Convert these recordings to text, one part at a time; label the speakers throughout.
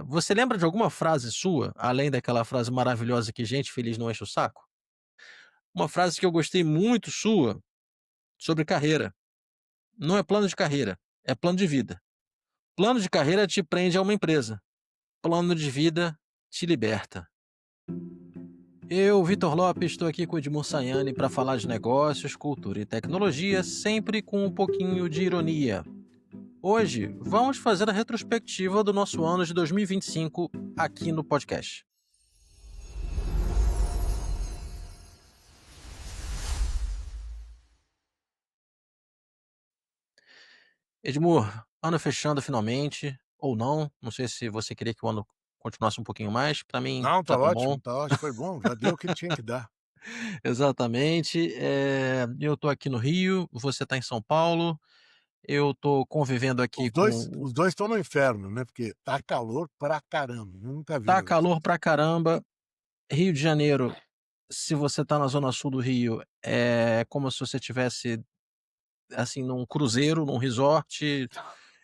Speaker 1: Você lembra de alguma frase sua, além daquela frase maravilhosa que gente feliz não enche o saco? Uma frase que eu gostei muito sua, sobre carreira. Não é plano de carreira, é plano de vida. Plano de carreira te prende a uma empresa. Plano de vida te liberta. Eu, Vitor Lopes, estou aqui com o Edmur Sayane para falar de negócios, cultura e tecnologia, sempre com um pouquinho de ironia. Hoje, vamos fazer a retrospectiva do nosso ano de 2025 aqui no podcast. Edmur, ano fechando finalmente, ou não sei se você queria que o ano continuasse um pouquinho mais, para mim
Speaker 2: Não,
Speaker 1: já tá bom.
Speaker 2: tá ótimo, foi bom, já deu o que tinha que dar.
Speaker 1: Exatamente, eu tô aqui no Rio, você tá em São Paulo, eu tô convivendo aqui
Speaker 2: Os
Speaker 1: com
Speaker 2: dois os 2 estão no inferno, né, porque tá calor pra caramba, eu nunca vi um
Speaker 1: tá
Speaker 2: negócio
Speaker 1: calor
Speaker 2: desse.
Speaker 1: pra caramba, Rio de Janeiro, se você tá na zona sul do Rio, é como se você tivesse, assim, num cruzeiro, num resort,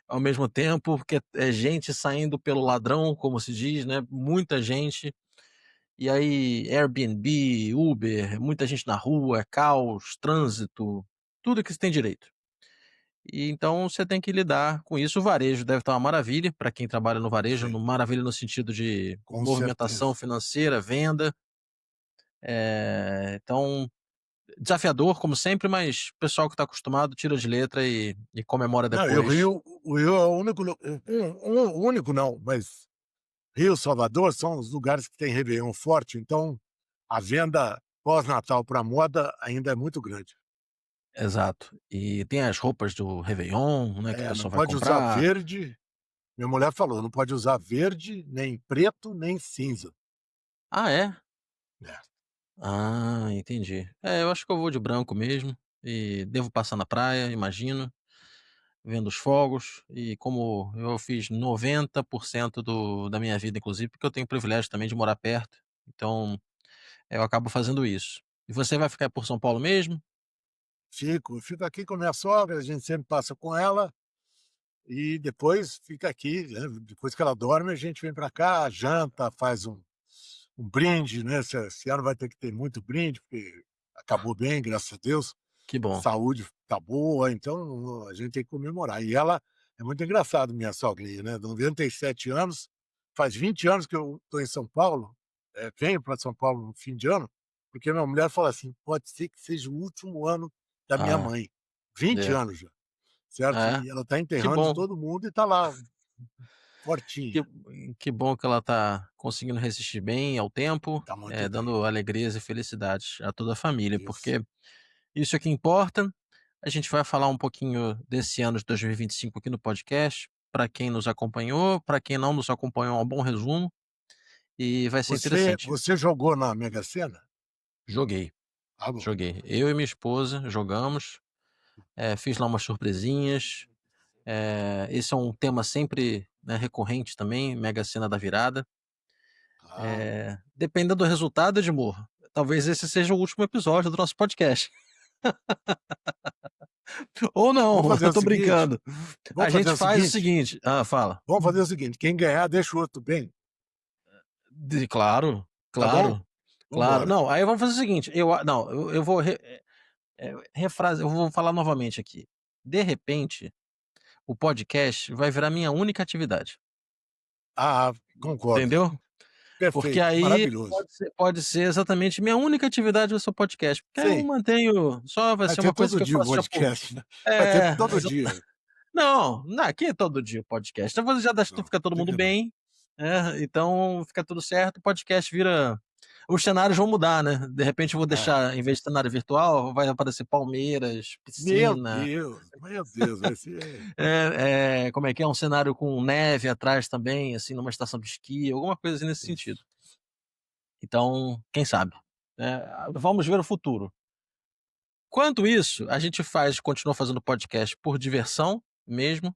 Speaker 1: ao mesmo tempo, porque é gente saindo pelo ladrão, como se diz, né, muita gente, e aí Airbnb, Uber, muita gente na rua, caos, trânsito, tudo que você tem direito. E então você tem que lidar com isso. O varejo deve estar uma maravilha para quem trabalha no varejo,
Speaker 2: Sim,
Speaker 1: maravilha no sentido de
Speaker 2: com
Speaker 1: movimentação
Speaker 2: certeza.
Speaker 1: financeira, venda. Então, desafiador, como sempre, mas o pessoal que está acostumado tira de letra e comemora
Speaker 2: Não, e
Speaker 1: depois.
Speaker 2: O Rio é o único lu o único não, mas Rio, Salvador são os lugares que tem réveillon forte, então a venda pós-natal pra moda ainda é muito grande.
Speaker 1: Exato. E tem as roupas do Réveillon, né, que o
Speaker 2: É, não
Speaker 1: pessoal vai
Speaker 2: pode usar
Speaker 1: comprar.
Speaker 2: verde, minha mulher falou: "Não pode usar verde, nem preto, nem cinza".
Speaker 1: Ah, é?
Speaker 2: É.
Speaker 1: Ah, entendi. Eu acho que eu vou de branco mesmo e devo passar na praia, imagino, vendo os fogos e como eu fiz 90% da minha vida, inclusive, porque eu tenho o privilégio também de morar perto, então eu acabo fazendo isso. E você vai ficar por São Paulo mesmo?
Speaker 2: Fico aqui com a minha sogra, a gente sempre passa com ela. E depois fica aqui, né, depois que ela dorme, a gente vem para cá, janta, faz um brinde, né, esse ano vai ter que ter muito brinde, porque acabou bem, graças a Deus,
Speaker 1: Que bom.
Speaker 2: saúde tá boa, então a gente tem que comemorar. E ela é muito engraçado, minha sogrinha, né, 97 anos, faz 20 anos que eu estou em São Paulo, venho para São Paulo no fim de ano, porque minha mulher fala assim: "Pode ser que seja o último ano da minha
Speaker 1: Ah,
Speaker 2: mãe", 20
Speaker 1: é.
Speaker 2: anos já. Certo?
Speaker 1: É,
Speaker 2: E ela tá
Speaker 1: que
Speaker 2: enterrando
Speaker 1: bom.
Speaker 2: todo mundo e tá lá,
Speaker 1: Que
Speaker 2: fortinha.
Speaker 1: que bom que ela tá conseguindo resistir bem ao tempo,
Speaker 2: Tá muito bem.
Speaker 1: dando alegrias e felicidades a toda a família,
Speaker 2: Isso.
Speaker 1: porque isso é que importa. A gente vai falar um pouquinho desse ano de 2025 aqui no podcast, para quem nos acompanhou, para quem não nos acompanhou, é um bom resumo e vai ser interessante.
Speaker 2: Você jogou na Mega Sena?
Speaker 1: Joguei,
Speaker 2: Ah, bom.
Speaker 1: joguei. Eu e minha esposa jogamos, fiz lá umas surpresinhas, esse é um tema sempre, né, recorrente também, Mega Sena da virada.
Speaker 2: Ah,
Speaker 1: Dependendo do resultado, Edmur, talvez esse seja o último episódio do nosso podcast. Ou
Speaker 2: vamos
Speaker 1: não,
Speaker 2: fazer
Speaker 1: eu
Speaker 2: o
Speaker 1: tô
Speaker 2: seguinte
Speaker 1: brincando. A
Speaker 2: vamos fazer
Speaker 1: gente
Speaker 2: o
Speaker 1: faz o
Speaker 2: seguinte
Speaker 1: seguinte fala.
Speaker 2: vamos fazer o seguinte, quem ganhar deixa o outro bem,
Speaker 1: Claro,
Speaker 2: tá bom?
Speaker 1: claro,
Speaker 2: Vamos
Speaker 1: claro.
Speaker 2: embora.
Speaker 1: Não, aí vamos fazer o seguinte, não, eu vou eu vou falar novamente aqui. De repente, o podcast vai virar minha única atividade,
Speaker 2: Ah, concordo.
Speaker 1: entendeu? Porque
Speaker 2: Perfeito,
Speaker 1: aí
Speaker 2: maravilhoso.
Speaker 1: pode ser exatamente minha única atividade vai ser o podcast, porque aí eu
Speaker 2: Sim,
Speaker 1: mantenho só vai
Speaker 2: vai
Speaker 1: ser
Speaker 2: ter
Speaker 1: uma coisa
Speaker 2: todo
Speaker 1: que eu
Speaker 2: dia o
Speaker 1: faço já por
Speaker 2: podcast, né. Vai ter
Speaker 1: é,
Speaker 2: todo dia.
Speaker 1: não, aqui é todo dia o podcast. Então você já deixa
Speaker 2: Não,
Speaker 1: fica todo mundo
Speaker 2: fica não.
Speaker 1: bem, então fica tudo certo, o podcast vira os cenários vão mudar, né, de repente eu vou
Speaker 2: É.
Speaker 1: deixar, em vez de cenário virtual, vai aparecer palmeiras, piscina,
Speaker 2: Meu Deus, vai ser
Speaker 1: como é que é? Um cenário com neve atrás também, assim, numa estação de esqui, alguma coisa assim nesse sentido.
Speaker 2: isso.
Speaker 1: Então, quem sabe, né, vamos ver o futuro. Quanto isso, a gente continua fazendo podcast por diversão mesmo,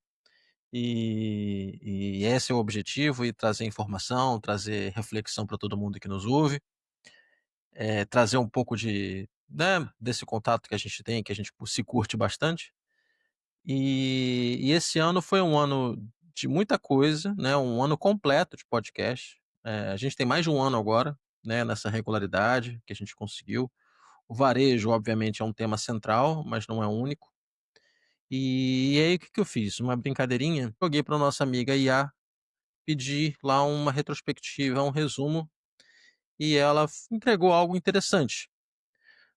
Speaker 1: e esse é o objetivo, e trazer informação, trazer reflexão para todo mundo que nos ouve, trazer um pouco desse contato que a gente tem, que a gente se curte bastante. E esse ano foi um ano de muita coisa, né, um ano completo de podcast. A gente tem mais de um ano agora, né, nessa regularidade que a gente conseguiu. O varejo, obviamente, é um tema central, mas não é o único. E aí o que que eu fiz? Uma brincadeirinha, joguei para nossa amiga IA, pedi lá uma retrospectiva, um resumo, e ela entregou algo interessante.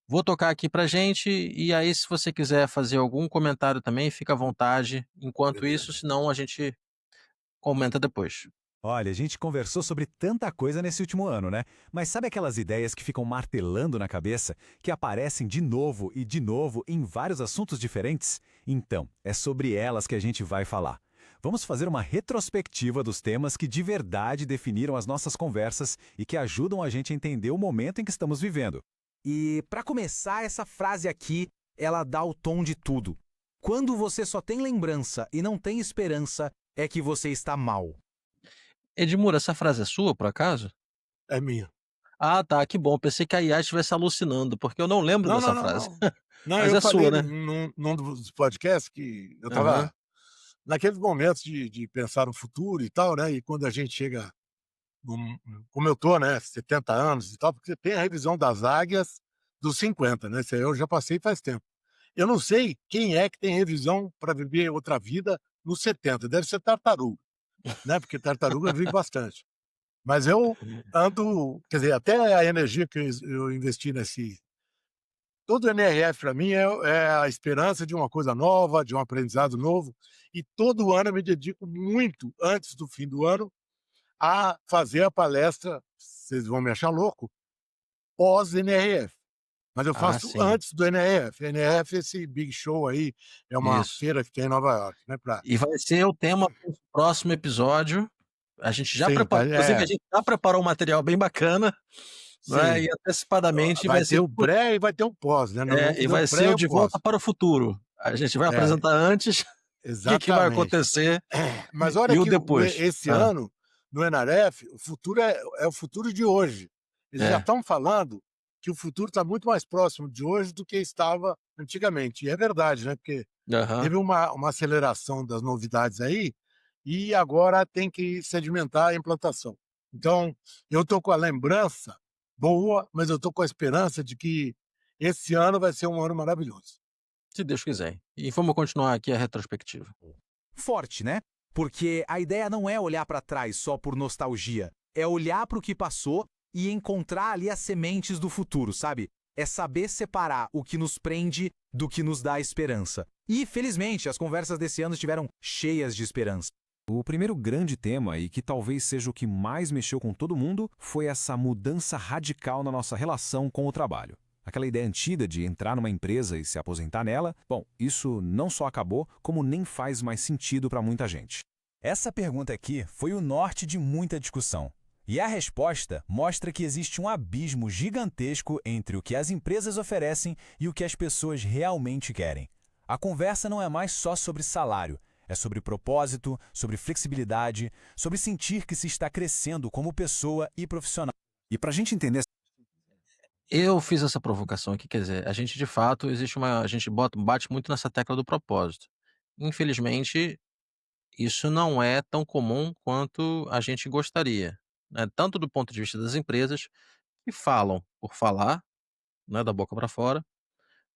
Speaker 1: Vou tocar aqui pra gente, e aí se você quiser fazer algum comentário também, fica à vontade. Enquanto isso,
Speaker 2: Beleza.
Speaker 1: senão a gente comenta depois.
Speaker 3: Olha, a gente conversou sobre tanta coisa nesse último ano, né? Mas sabe aquelas ideias que ficam martelando na cabeça, que aparecem de novo e de novo em vários assuntos diferentes? Então, é sobre elas que a gente vai falar. Vamos fazer uma retrospectiva dos temas que de verdade definiram as nossas conversas e que ajudam a gente a entender o momento em que estamos vivendo.
Speaker 4: E para começar, essa frase aqui, ela dá o tom de tudo. Quando você só tem lembrança e não tem esperança, é que você está mal.
Speaker 1: Edmuro, essa frase é sua, por acaso?
Speaker 2: É minha.
Speaker 1: Ah, tá, que bom. Pensei que a IA estivesse alucinando, porque eu não lembro
Speaker 2: Não, não,
Speaker 1: dessa
Speaker 2: não,
Speaker 1: frase.
Speaker 2: não. Não,
Speaker 1: Mas
Speaker 2: eu
Speaker 1: é sua,
Speaker 2: falei
Speaker 1: né?
Speaker 2: num dos podcasts que eu
Speaker 1: Aham.
Speaker 2: estava naqueles momentos de pensar no futuro e tal, né, e quando a gente chega num como eu tô, né, 70 anos e tal, porque tem a revisão das águias dos 50, né, isso aí eu já passei faz tempo. Eu não sei quem é que tem revisão para viver outra vida nos 70, deve ser tartaruga, né, porque tartaruga vive bastante. Mas eu ando quer dizer, até a energia que eu investi nesse todo o NRF para mim é a esperança de uma coisa nova, de um aprendizado novo, e todo ano eu me dedico muito, antes do fim do ano, a fazer a palestra, vocês vão me achar louco, pós-NRF. Mas eu
Speaker 1: Ah,
Speaker 2: faço
Speaker 1: sim.
Speaker 2: antes do NRF. NRF, esse big show aí, é uma
Speaker 1: Isso.
Speaker 2: feira que tem em Nova York, né, pra
Speaker 1: E vai ser o tema do próximo episódio. A gente já
Speaker 2: sim, tá,
Speaker 1: preparou, inclusive a gente já preparou um material bem bacana, não é, e
Speaker 2: sim.
Speaker 1: antecipadamente
Speaker 2: Vai
Speaker 1: vai
Speaker 2: ter
Speaker 1: ser
Speaker 2: o pré e vai ter o pós, né, nós vamos
Speaker 1: e
Speaker 2: fazer o
Speaker 1: vai ser
Speaker 2: pré e
Speaker 1: o
Speaker 2: o
Speaker 1: De Volta
Speaker 2: pós.
Speaker 1: para o Futuro. A gente vai
Speaker 2: É,
Speaker 1: apresentar antes, o que que vai
Speaker 2: exatamente.
Speaker 1: acontecer
Speaker 2: Mas olha
Speaker 1: e o
Speaker 2: que
Speaker 1: depois.
Speaker 2: esse
Speaker 1: Hã.
Speaker 2: ano, no NRF, o futuro é o futuro de hoje. Eles já
Speaker 1: É.
Speaker 2: estão falando que o futuro está muito mais próximo de hoje do que estava antigamente. E é verdade, né? Porque
Speaker 1: Aham.
Speaker 2: teve uma aceleração das novidades aí e agora tem que sedimentar a implantação. Então, eu estou com a lembrança boa, mas eu estou com a esperança de que esse ano vai ser um ano maravilhoso.
Speaker 1: Se Deus quiser. E vamos continuar aqui a retrospectiva.
Speaker 4: Forte, né? Porque a ideia não é olhar para trás só por nostalgia, é olhar para o que passou e encontrar ali as sementes do futuro, sabe? É saber separar o que nos prende do que nos dá esperança. E, felizmente, as conversas desse ano estiveram cheias de esperança.
Speaker 3: O primeiro grande tema, e que talvez seja o que mais mexeu com todo mundo, foi essa mudança radical na nossa relação com o trabalho. Aquela ideia antiga de entrar numa empresa e se aposentar nela, bom, isso não só acabou, como nem faz mais sentido para muita gente.
Speaker 5: Essa pergunta aqui foi o norte de muita discussão. E a resposta mostra que existe um abismo gigantesco entre o que as empresas oferecem e o que as pessoas realmente querem. A conversa não é mais só sobre salário, é sobre propósito, sobre flexibilidade, sobre sentir que se está crescendo como pessoa e profissional.
Speaker 3: E para a gente entender
Speaker 1: Eu fiz essa provocação aqui, quer dizer, a gente de fato existe uma a gente bate muito nessa tecla do propósito. Infelizmente, isso não é tão comum quanto a gente gostaria, né, tanto do ponto de vista das empresas, que falam por falar, né, da boca para fora,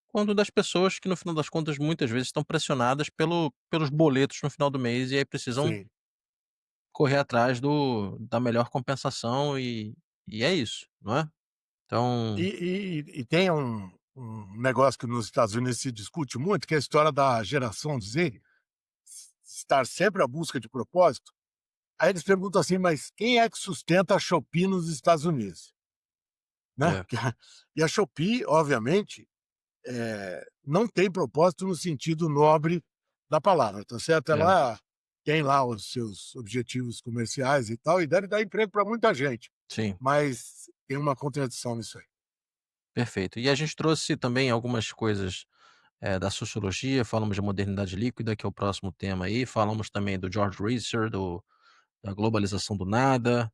Speaker 1: quanto das pessoas que no final das contas muitas vezes estão pressionadas pelos boletos no final do mês e aí precisam
Speaker 2: Sim.
Speaker 1: correr atrás da melhor compensação e é isso, não é? Então
Speaker 2: E tem um negócio que nos Estados Unidos se discute muito, que é a história da geração Z, estar sempre à busca de propósito. Aí eles perguntam assim: "Mas quem é que sustenta a Shopee nos Estados Unidos?", né.
Speaker 1: é,
Speaker 2: E a Shopee, obviamente, não tem propósito no sentido nobre da palavra, tá certo?
Speaker 1: é,
Speaker 2: Ela tem lá os seus objetivos comerciais e tal, e deve dar emprego para muita gente,
Speaker 1: sim.
Speaker 2: mas tem uma contradição nisso aí.
Speaker 1: Perfeito. E a gente trouxe também algumas coisas, da sociologia, falamos de modernidade líquida, que é o próximo tema aí, falamos também do George Reiser, da globalização do nada,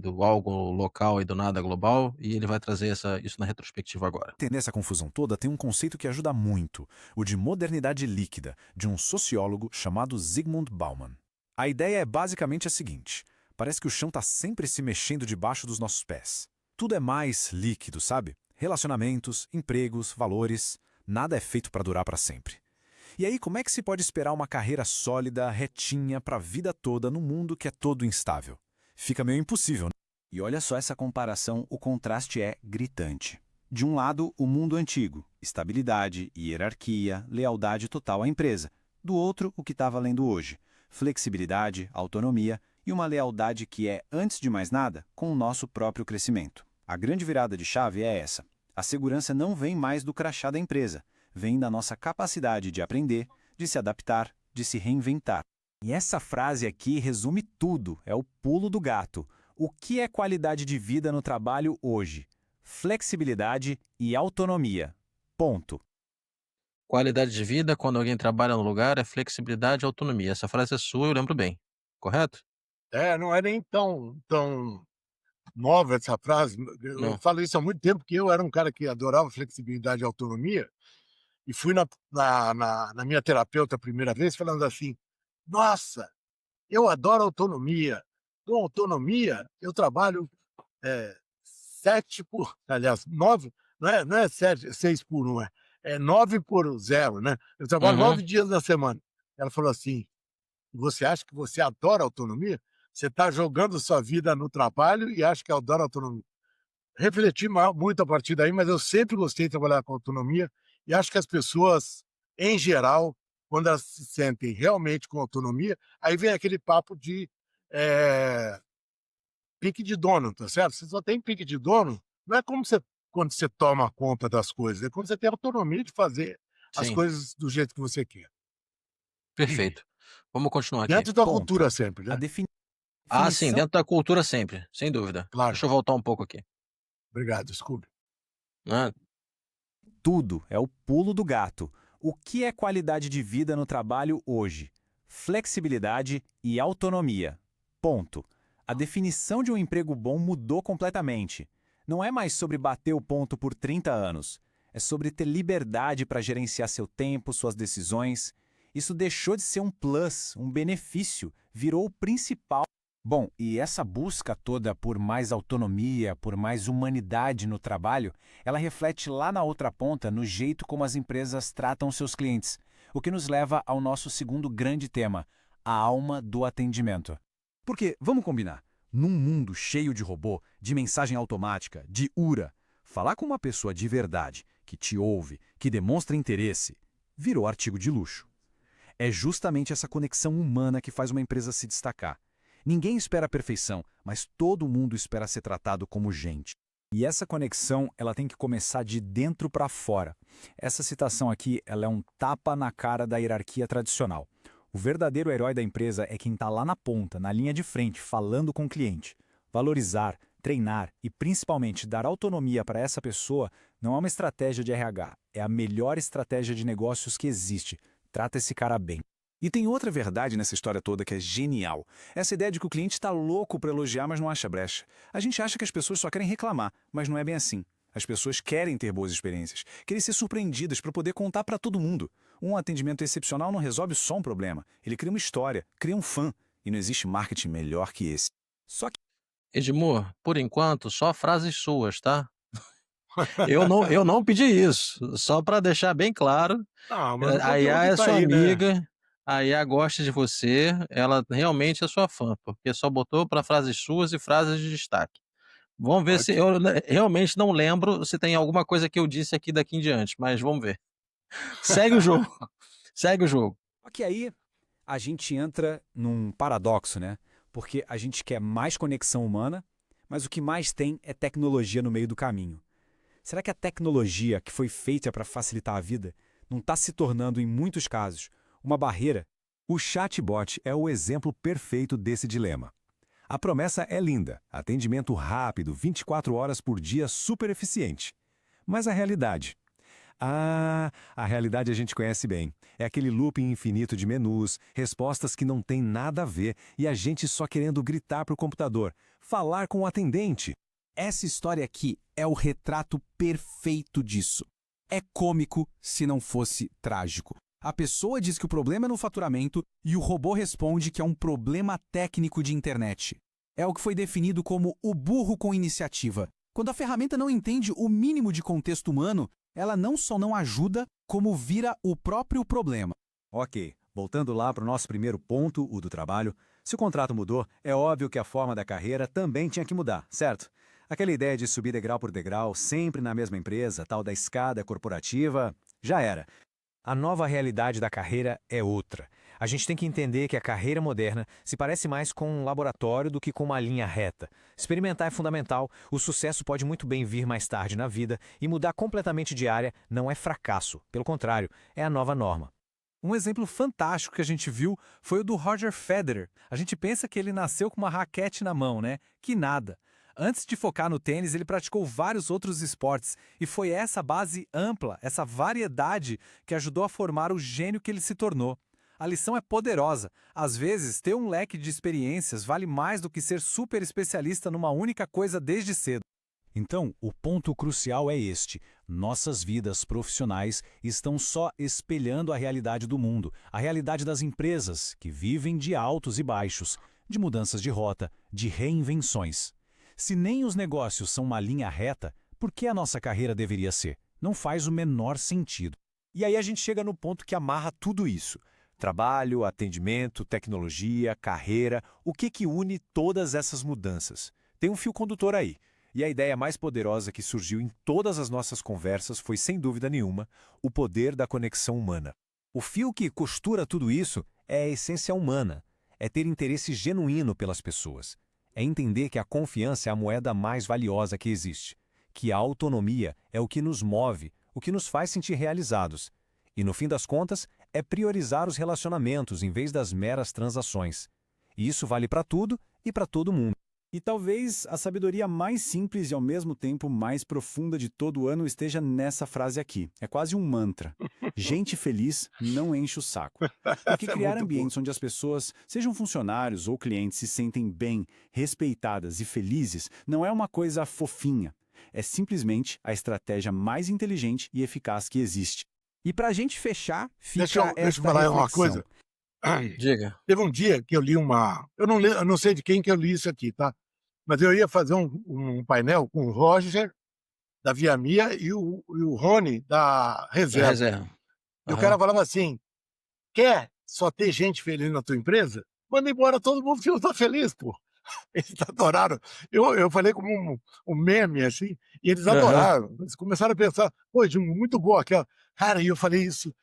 Speaker 1: do algo local e do nada global, e ele vai trazer isso na retrospectiva agora.
Speaker 3: entender essa confusão toda, tem um conceito que ajuda muito, o de modernidade líquida, de um sociólogo chamado Zygmunt Bauman. A ideia é basicamente a seguinte: parece que o chão está sempre se mexendo debaixo dos nossos pés. Tudo é mais líquido, sabe? Relacionamentos, empregos, valores, nada é feito para durar para sempre. E aí, como é que se pode esperar uma carreira sólida, retinha, para a vida toda num mundo que é todo instável? Fica meio impossível, né?
Speaker 5: E olha só essa comparação, o contraste é gritante. De um lado, o mundo antigo, estabilidade, hierarquia, lealdade total à empresa. Do outro, o que está valendo hoje, flexibilidade, autonomia e uma lealdade que é, antes de mais nada, com o nosso próprio crescimento. A grande virada de chave é essa. A segurança não vem mais do crachá da empresa, vem da nossa capacidade de aprender, de se adaptar, de se reinventar.
Speaker 3: E essa frase aqui resume tudo, é o pulo do gato. O que é qualidade de vida no trabalho hoje? Flexibilidade e autonomia. Ponto.
Speaker 1: Qualidade de vida, quando alguém trabalha no lugar, é flexibilidade e autonomia. Essa frase é sua, eu lembro bem. Correto?
Speaker 2: Não é nem tão nova essa frase. Eu
Speaker 1: Não.
Speaker 2: falo isso há muito tempo, porque eu era um cara que adorava flexibilidade e autonomia, e fui na minha terapeuta a primeira vez falando assim: "Nossa, eu adoro autonomia. Com autonomia, eu trabalho, 7 por aliás, 9, não é 7, 6 por 1, é 9 por 0, né. Eu trabalho
Speaker 1: Uhum.
Speaker 2: 9 dias na semana". Ela falou assim: "Você acha que você adora autonomia? Você está jogando sua vida no trabalho e acha que adora autonomia". Refleti muito a partir daí, mas eu sempre gostei de trabalhar com autonomia e acho que as pessoas, em geral, quando elas se sentem realmente com autonomia, aí vem aquele papo de, eh, pique de dono, tá certo? Você só tem pique de dono, não é como você quando você toma conta das coisas, é quando você tem autonomia de fazer as
Speaker 1: Sim,
Speaker 2: coisas do jeito que você quer.
Speaker 1: perfeito. Vamos continuar aqui.
Speaker 2: Dentro da
Speaker 3: Ponto.
Speaker 2: cultura sempre,
Speaker 3: A
Speaker 2: né.
Speaker 1: Ah, sim,
Speaker 3: definição
Speaker 1: dentro da cultura sempre, sem dúvida.
Speaker 2: Claro.
Speaker 1: Deixa eu voltar um pouco aqui,
Speaker 2: Obrigado, desculpe.
Speaker 1: né.
Speaker 3: tudo é o pulo do gato. O que é qualidade de vida no trabalho hoje? Flexibilidade e autonomia. Ponto. A definição de um emprego bom mudou completamente. Não é mais sobre bater o ponto por 30 anos. É sobre ter liberdade para gerenciar seu tempo, suas decisões. Isso deixou de ser um plus, um benefício, virou o principal. Bom, e essa busca toda por mais autonomia, por mais humanidade no trabalho, ela reflete lá na outra ponta no jeito como as empresas tratam seus clientes, o que nos leva ao nosso segundo grande tema, a alma do atendimento. Porque, vamos combinar, num mundo cheio de robô, de mensagem automática, de URA, falar com uma pessoa de verdade, que te ouve, que demonstra interesse, virou artigo de luxo. É justamente essa conexão humana que faz uma empresa se destacar. Ninguém espera a perfeição, mas todo mundo espera ser tratado como gente. E essa conexão, ela tem que começar de dentro para fora. Essa citação aqui, ela é um tapa na cara da hierarquia tradicional. O verdadeiro herói da empresa é quem está lá na ponta, na linha de frente, falando com o cliente. Valorizar, treinar e principalmente dar autonomia para essa pessoa não é uma estratégia de RH, é a melhor estratégia de negócios que existe. Trata esse cara bem. E tem outra verdade nessa história toda que é genial. Essa ideia de que o cliente está louco para elogiar, mas não acha brecha. A gente acha que as pessoas só querem reclamar, mas não é bem assim. As pessoas querem ter boas experiências, querem ser surpreendidas para poder contar para todo mundo. Um atendimento excepcional não resolve só um problema. Ele cria uma história, cria um fã. E não existe marketing melhor que esse. Só que
Speaker 1: Edmur, por enquanto, só frases suas, tá? Eu não pedi isso, só para deixar bem claro.
Speaker 2: Não, mas o
Speaker 1: A IA
Speaker 2: conteúdo
Speaker 1: é
Speaker 2: está
Speaker 1: sua
Speaker 2: aí, né.
Speaker 1: amiga, a IA gosta de você, ela realmente é sua fã, porque só botou para frases suas e frases de destaque. Vamos ver se
Speaker 2: Ótimo.
Speaker 1: eu realmente não lembro se tem alguma coisa que eu disse aqui daqui em diante, mas vamos ver. Segue o jogo, segue o jogo.
Speaker 3: Só que aí a gente entra num paradoxo, né? Porque a gente quer mais conexão humana, mas o que mais tem é tecnologia no meio do caminho. Será que a tecnologia que foi feita para facilitar a vida não está se tornando, em muitos casos, uma barreira? O chatbot é o exemplo perfeito desse dilema. A promessa é linda, atendimento rápido, 24 horas por dia, super eficiente. Mas a realidade? A realidade a gente conhece bem. É aquele looping infinito de menus, respostas que não têm nada a ver e a gente só querendo gritar para o computador, falar com o atendente. Essa história aqui é o retrato perfeito disso. É cômico se não fosse trágico.
Speaker 4: A pessoa diz que o problema é no faturamento e o robô responde que é um problema técnico de internet. É o que foi definido como o burro com iniciativa. Quando a ferramenta não entende o mínimo de contexto humano, ela não só não ajuda, como vira o próprio problema.
Speaker 3: Ok, voltando lá para o nosso primeiro ponto, o do trabalho. Se o contrato mudou, é óbvio que a forma da carreira também tinha que mudar, certo? Aquela ideia de subir degrau por degrau, sempre na mesma empresa, tal da escada corporativa, já era.
Speaker 5: A nova realidade da carreira é outra. A gente tem que entender que a carreira moderna se parece mais com um laboratório do que com uma linha reta. Experimentar é fundamental, o sucesso pode muito bem vir mais tarde na vida e mudar completamente de área não é fracasso, pelo contrário, é a nova norma.
Speaker 4: Um exemplo fantástico que a gente viu foi o do Roger Federer. A gente pensa que ele nasceu com uma raquete na mão, né? Que nada. Antes de focar no tênis, ele praticou vários outros esportes e foi essa base ampla, essa variedade que ajudou a formar o gênio que ele se tornou. A lição é poderosa. Às vezes, ter um leque de experiências vale mais do que ser super especialista numa única coisa desde cedo.
Speaker 3: Então, o ponto crucial é este. Nossas vidas profissionais estão só espelhando a realidade do mundo, a realidade das empresas, que vivem de altos e baixos, de mudanças de rota, de reinvenções. Se nem os negócios são uma linha reta, por que a nossa carreira deveria ser? Não faz o menor sentido.
Speaker 5: E aí a gente chega no ponto que amarra tudo isso. Trabalho, atendimento, tecnologia, carreira, o que une todas essas mudanças? Tem um fio condutor aí. E a ideia mais poderosa que surgiu em todas as nossas conversas foi, sem dúvida nenhuma, o poder da conexão humana. O fio que costura tudo isso é a essência humana, é ter interesse genuíno pelas pessoas, é entender que a confiança é a moeda mais valiosa que existe, que a autonomia é o que nos move, o que nos faz sentir realizados. E, no fim das contas, é priorizar os relacionamentos em vez das meras transações. E isso vale para tudo e para todo mundo.
Speaker 3: E talvez a sabedoria mais simples e ao mesmo tempo mais profunda de todo o ano esteja nessa frase aqui. É quase um mantra. Gente feliz não enche o saco. Porque
Speaker 2: Essa é
Speaker 3: criar
Speaker 2: muito
Speaker 3: ambientes onde as pessoas, sejam funcionários ou clientes, se sentem bem, respeitadas e felizes, não é uma coisa fofinha. É simplesmente a estratégia mais inteligente e eficaz que existe.
Speaker 4: E para a gente fechar, fica
Speaker 2: Deixa eu
Speaker 4: esta
Speaker 2: falar uma
Speaker 4: reflexão.
Speaker 2: coisa.
Speaker 1: Diga.
Speaker 2: Teve um dia que eu li uma. Eu não sei de quem que eu li isso aqui, tá? Mas eu ia fazer um painel com o Roger, da Via Mia, e o Rony, da
Speaker 1: Da
Speaker 2: Reserva.
Speaker 1: reserva.
Speaker 2: E o
Speaker 1: Aham.
Speaker 2: cara falava assim: quer só ter gente feliz na tua empresa? Manda embora todo mundo que não tá feliz, pô. Eles adoraram. Eu falei como um meme, assim, e eles
Speaker 1: Aham.
Speaker 2: adoraram. Eles começaram a pensar, pô, Edmundo, muito boa aquela. Cara, e eu falei isso,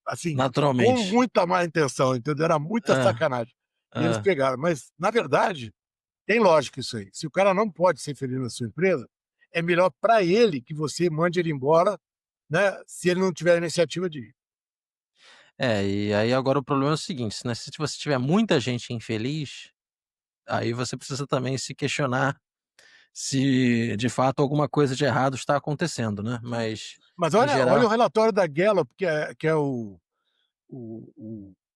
Speaker 2: assim, com
Speaker 1: Naturalmente.
Speaker 2: muita má intenção, entendeu? Era muita
Speaker 1: Ah,
Speaker 2: sacanagem. E eles
Speaker 1: ah.
Speaker 2: pegaram. Mas, na verdade, tem lógica isso aí. Se o cara não pode ser feliz na sua empresa, é melhor para ele que você mande ele embora, né? Se ele não tiver a iniciativa de ir.
Speaker 1: É, e aí agora o problema é o seguinte, né, se você tiver muita gente infeliz, aí você precisa também se questionar se de fato alguma coisa de errado está acontecendo, né, mas
Speaker 2: Mas
Speaker 1: em
Speaker 2: olha
Speaker 1: geral
Speaker 2: o relatório da Gallup, que é o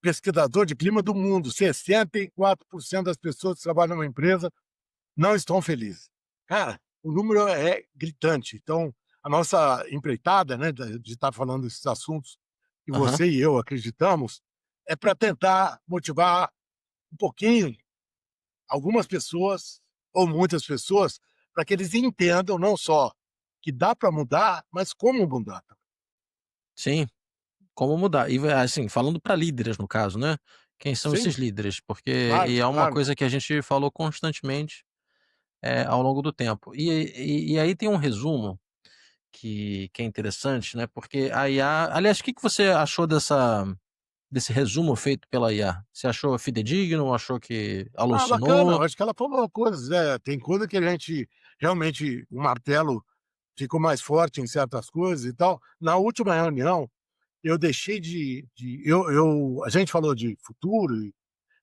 Speaker 2: pesquisador de clima do mundo. 64% das pessoas que trabalham numa empresa não estão felizes. Cara, o número é gritante. Então, a nossa empreitada, né, de estar falando desses assuntos que
Speaker 1: aham.
Speaker 2: você e eu acreditamos, é para tentar motivar um pouquinho algumas pessoas, ou muitas pessoas, para que eles entendam não só que dá para mudar, mas como mudar.
Speaker 1: Sim, como mudar. E assim, falando para líderes no caso, né, quem são
Speaker 2: Sim,
Speaker 1: esses líderes? Porque
Speaker 2: claro,
Speaker 1: e é uma
Speaker 2: claro.
Speaker 1: coisa que a gente falou constantemente, ao longo do tempo. E aí tem um resumo que é interessante, né, porque a IA aliás, o que que você achou desse resumo feito pela IA? Você achou fidedigno, achou que
Speaker 2: Ah, bacana, eu
Speaker 1: alucinou?
Speaker 2: acho que ela falou coisas, tem coisa que a gente realmente o martelo ficou mais forte em certas coisas e tal. Na última reunião, eu deixei a gente falou de futuro e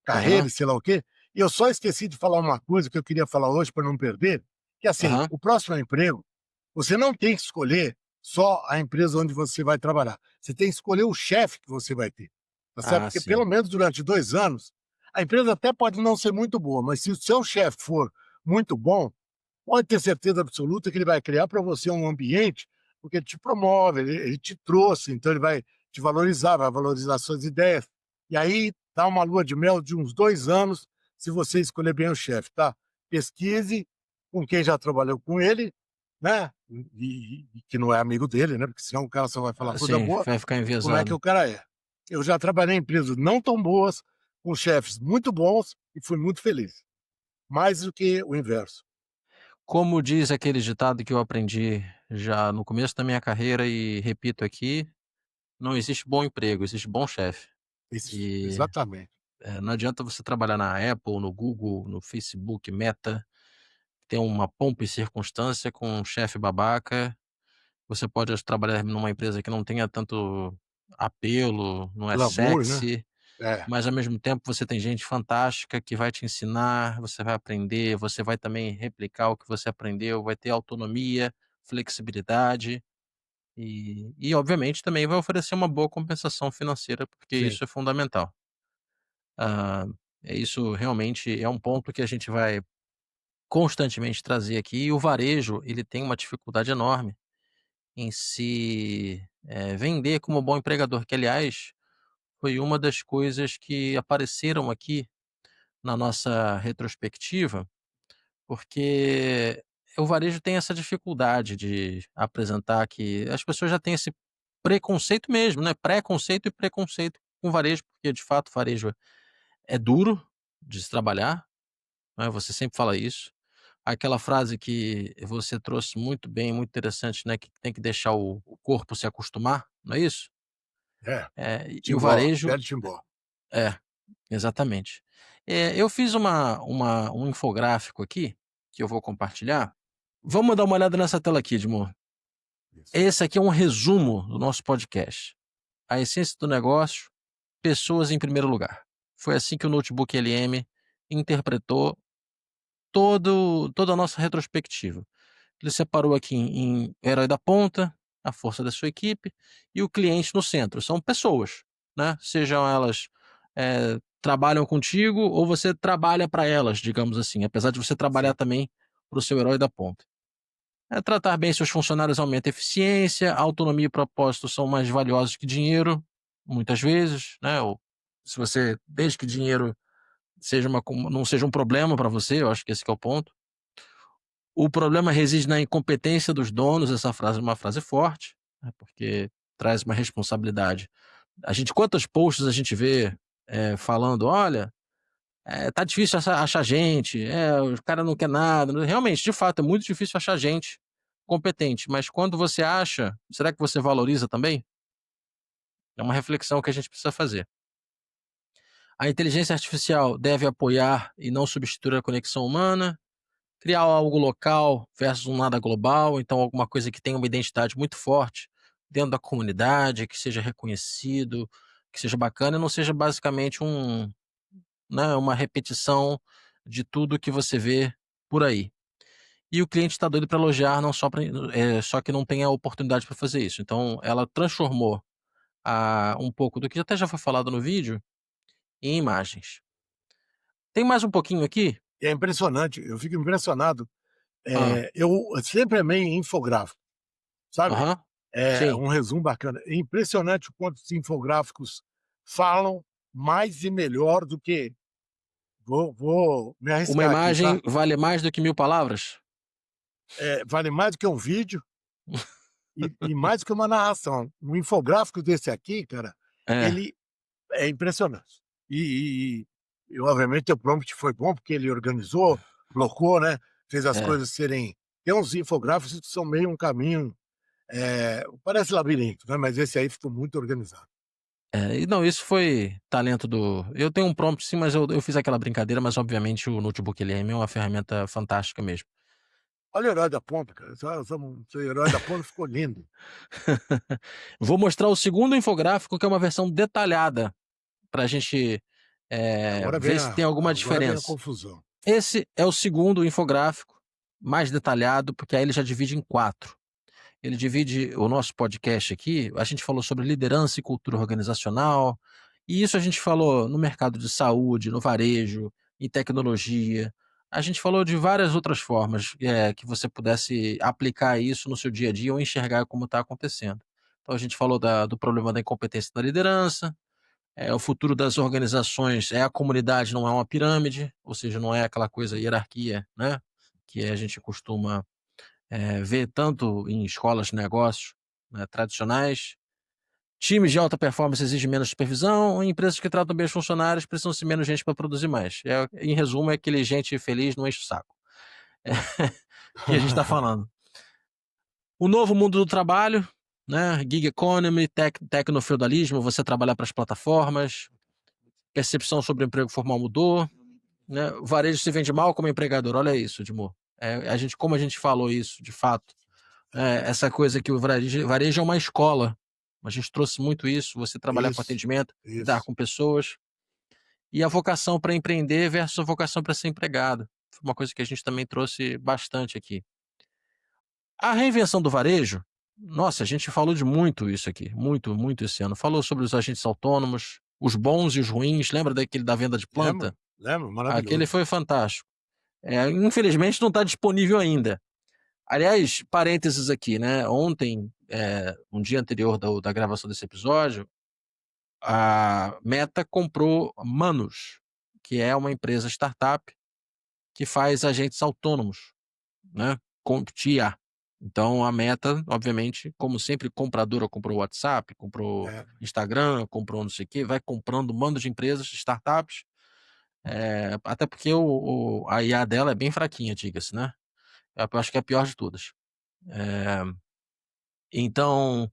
Speaker 2: carreira
Speaker 1: Aham,
Speaker 2: e sei lá o quê, e eu só esqueci de falar uma coisa que eu queria falar hoje para não perder, que assim,
Speaker 1: aham.
Speaker 2: o próximo emprego, você não tem que escolher só a empresa onde você vai trabalhar, você tem que escolher o chefe que você vai ter, tá certo?
Speaker 1: Ah,
Speaker 2: Porque pelo
Speaker 1: sim.
Speaker 2: menos durante 2 anos, a empresa até pode não ser muito boa, mas se o seu chefe for muito bom, pode ter certeza absoluta que ele vai criar para você um ambiente, porque ele te promove, ele te trouxe, então ele vai te valorizar, vai valorizar suas ideias. E aí dá uma lua de mel de uns 2 anos, se você escolher bem o chefe, tá? Pesquise com quem já trabalhou com ele, né? E que não é amigo dele, né? Porque senão o cara só vai falar coisa
Speaker 1: Assim,
Speaker 2: boa.
Speaker 1: vai ficar
Speaker 2: Como é que
Speaker 1: enviesado.
Speaker 2: o cara é? Eu já trabalhei em empresas não tão boas, com chefes muito bons e fui muito feliz. Mais do que o inverso.
Speaker 1: Como diz aquele ditado que eu aprendi já no começo da minha carreira e repito aqui: "Não existe bom emprego, existe bom chefe". E,
Speaker 2: Exatamente.
Speaker 1: não adianta você trabalhar na Apple, no Google, no Facebook, Meta, ter uma pompa e circunstância com um chefe babaca. Você pode trabalhar numa empresa que não tenha tanto apelo, não é
Speaker 2: Glamour, né?
Speaker 1: sexy,
Speaker 2: É,
Speaker 1: mas ao mesmo tempo você tem gente fantástica que vai te ensinar, você vai aprender, você vai também replicar o que você aprendeu, vai ter autonomia, flexibilidade e obviamente também vai oferecer uma boa compensação financeira, porque
Speaker 2: sim,
Speaker 1: isso é fundamental. Ah, isso realmente é um ponto que a gente vai constantemente trazer aqui e o varejo, ele tem uma dificuldade enorme em se, vender como bom empregador, que aliás, foi uma das coisas que apareceram aqui na nossa retrospectiva, porque o varejo tem essa dificuldade de apresentar que as pessoas já têm esse preconceito mesmo, né, preconceito e preconceito com o varejo, porque de fato o varejo é duro de se trabalhar, né, você sempre fala isso. Aquela frase que você trouxe muito bem, muito interessante, né, que tem que deixar o corpo se acostumar, não é isso?
Speaker 2: é.
Speaker 1: E o
Speaker 2: Timbó,
Speaker 1: varejo
Speaker 2: velho Timbó.
Speaker 1: é, exatamente. Eu fiz um infográfico aqui, que eu vou compartilhar. Vamos dar uma olhada nessa tela aqui, Edmur.
Speaker 2: Isso.
Speaker 1: Esse aqui é um resumo do nosso podcast. A essência do negócio, pessoas em primeiro lugar. Foi assim que o Notebook LM interpretou toda a nossa retrospectiva. Ele separou aqui em herói da ponta, a força da sua equipe e o cliente no centro. São pessoas, né? Sejam elas trabalham contigo ou você trabalha para elas, digamos assim, apesar de você trabalhar
Speaker 2: Sim,
Speaker 1: também para o seu herói da ponta. Tratar bem seus funcionários aumenta a eficiência, autonomia e propósito são mais valiosos que dinheiro, muitas vezes, né? Ou, se você, desde que dinheiro não seja um problema para você, eu acho que esse que é o ponto. O problema reside na incompetência dos donos, essa frase é uma frase forte, né, porque traz uma responsabilidade. Quantos posts a gente vê, falando: "Olha, tá difícil achar gente, o cara não quer nada", realmente, de fato, é muito difícil achar gente competente, mas quando você acha, será que você valoriza também? É uma reflexão que a gente precisa fazer. A inteligência artificial deve apoiar e não substituir a conexão humana. Criar algo local versus um nada global, então alguma coisa que tenha uma identidade muito forte dentro da comunidade, que seja reconhecido, que seja bacana e não seja basicamente uma repetição de tudo que você vê por aí. E o cliente está doido para elogiar, não só só que não tem a oportunidade para fazer isso. Então ela transformou um pouco do que até já foi falado no vídeo em imagens. Tem mais um pouquinho aqui?
Speaker 2: é impressionante, eu fico impressionado.
Speaker 1: Ah,
Speaker 2: Eu sempre amei infográfico, sabe?
Speaker 1: aham,
Speaker 2: É
Speaker 1: sim.
Speaker 2: um resumo bacana. É impressionante o quanto os infográficos falam mais e melhor do que vou me
Speaker 1: Uma
Speaker 2: arriscar aqui,
Speaker 1: imagem
Speaker 2: tá?
Speaker 1: vale mais do que 1000 palavras?
Speaker 2: Vale mais do que um vídeo e mais do que uma narração. Um infográfico desse aqui, cara,
Speaker 1: É,
Speaker 2: ele é impressionante. E obviamente o prompt foi bom, porque ele organizou, blocou, né, fez as
Speaker 1: é,
Speaker 2: coisas serem tem uns infográficos que são meio um caminho, parece labirinto, né, mas esse aí ficou muito organizado.
Speaker 1: e não, isso foi talento do eu tenho um prompt sim, mas eu fiz aquela brincadeira, mas obviamente o Notebook LM é uma ferramenta fantástica mesmo.
Speaker 2: Olha o herói da ponta, cara, seu herói da ponta ficou lindo.
Speaker 1: Vou mostrar o segundo infográfico, que é uma versão detalhada, pra gente, ver se tem alguma
Speaker 2: Agora vem a
Speaker 1: diferença.
Speaker 2: confusão.
Speaker 1: Esse é o segundo infográfico, mais detalhado, porque aí ele já divide em 4. Ele divide o nosso podcast aqui, a gente falou sobre liderança e cultura organizacional, e isso a gente falou no mercado de saúde, no varejo, em tecnologia. A gente falou de várias outras formas, que você pudesse aplicar isso no seu dia a dia ou enxergar como está acontecendo. Então a gente falou do problema da incompetência da liderança, o futuro das organizações é a comunidade, não é uma pirâmide, ou seja, não é aquela coisa hierarquia, né, que a gente costuma ver tanto em escolas de negócios, né, tradicionais. Times de alta performance exigem menos supervisão, e empresas que tratam bem os funcionários precisam de menos gente para produzir mais. Em resumo, é aquele gente feliz não enche o saco. Que a gente está falando. O novo mundo do trabalho, né? Gig economy, tecnofeudalismo, você trabalhar para as plataformas, percepção sobre o emprego formal mudou, né? O varejo se vende mal como empregador, olha isso, Edmur. Como a gente falou isso, de fato, essa coisa que o varejo é uma escola, a gente trouxe muito isso, você trabalhar com
Speaker 2: Isso,
Speaker 1: atendimento, lidar
Speaker 2: isso.
Speaker 1: com pessoas, e a vocação para empreender versus a vocação para ser empregado. Foi uma coisa que a gente também trouxe bastante aqui. A reinvenção do varejo, nossa, a gente falou de muito isso aqui, muito, muito esse ano. Falou sobre os agentes autônomos, os bons e os ruins, lembra daquele da venda de planta?
Speaker 2: Lembro,
Speaker 1: Aquele
Speaker 2: maravilhoso.
Speaker 1: foi fantástico. Infelizmente não está disponível ainda. Aliás, parênteses aqui, né? Ontem, um dia anterior da gravação desse episódio, a Meta comprou Manus, que é uma empresa startup que faz agentes autônomos, né? Com TIA. Então a Meta, obviamente, como sempre, compradora comprou WhatsApp, comprou
Speaker 2: É,
Speaker 1: Instagram, comprou não sei o quê, vai comprando um bando de empresas, startups, até porque a IA dela é bem fraquinha, diga-se, né? Eu acho que é a pior de todas. Então,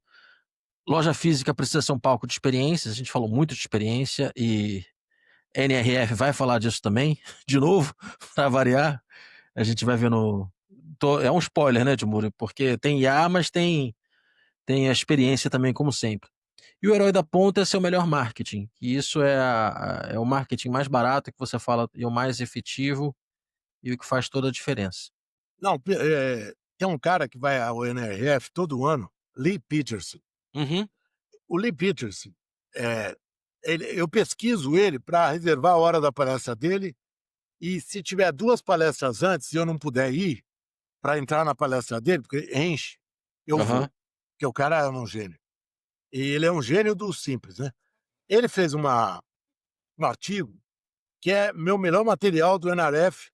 Speaker 1: loja física precisa ser um palco de experiências, a gente falou muito de experiência e NRF vai falar disso também, de novo, para variar. A gente vai ver no. É um spoiler, né, Edmure? Porque tem IA, mas tem a experiência também, como sempre. E o herói da ponta é seu melhor marketing. E isso é o marketing mais barato que você fala e o mais efetivo e o que faz toda a diferença.
Speaker 2: não, tem um cara que vai ao NRF todo ano, Lee Peterson.
Speaker 1: Uhum.
Speaker 2: O Lee Peterson, eu pesquiso ele para reservar a hora da palestra dele, e se tiver 2 palestras antes e eu não puder ir para entrar na palestra dele, porque enche, eu vou,
Speaker 1: Aham.
Speaker 2: porque o cara é um gênio. E ele é um gênio do simples, né. Ele fez um artigo que é meu melhor material do NRF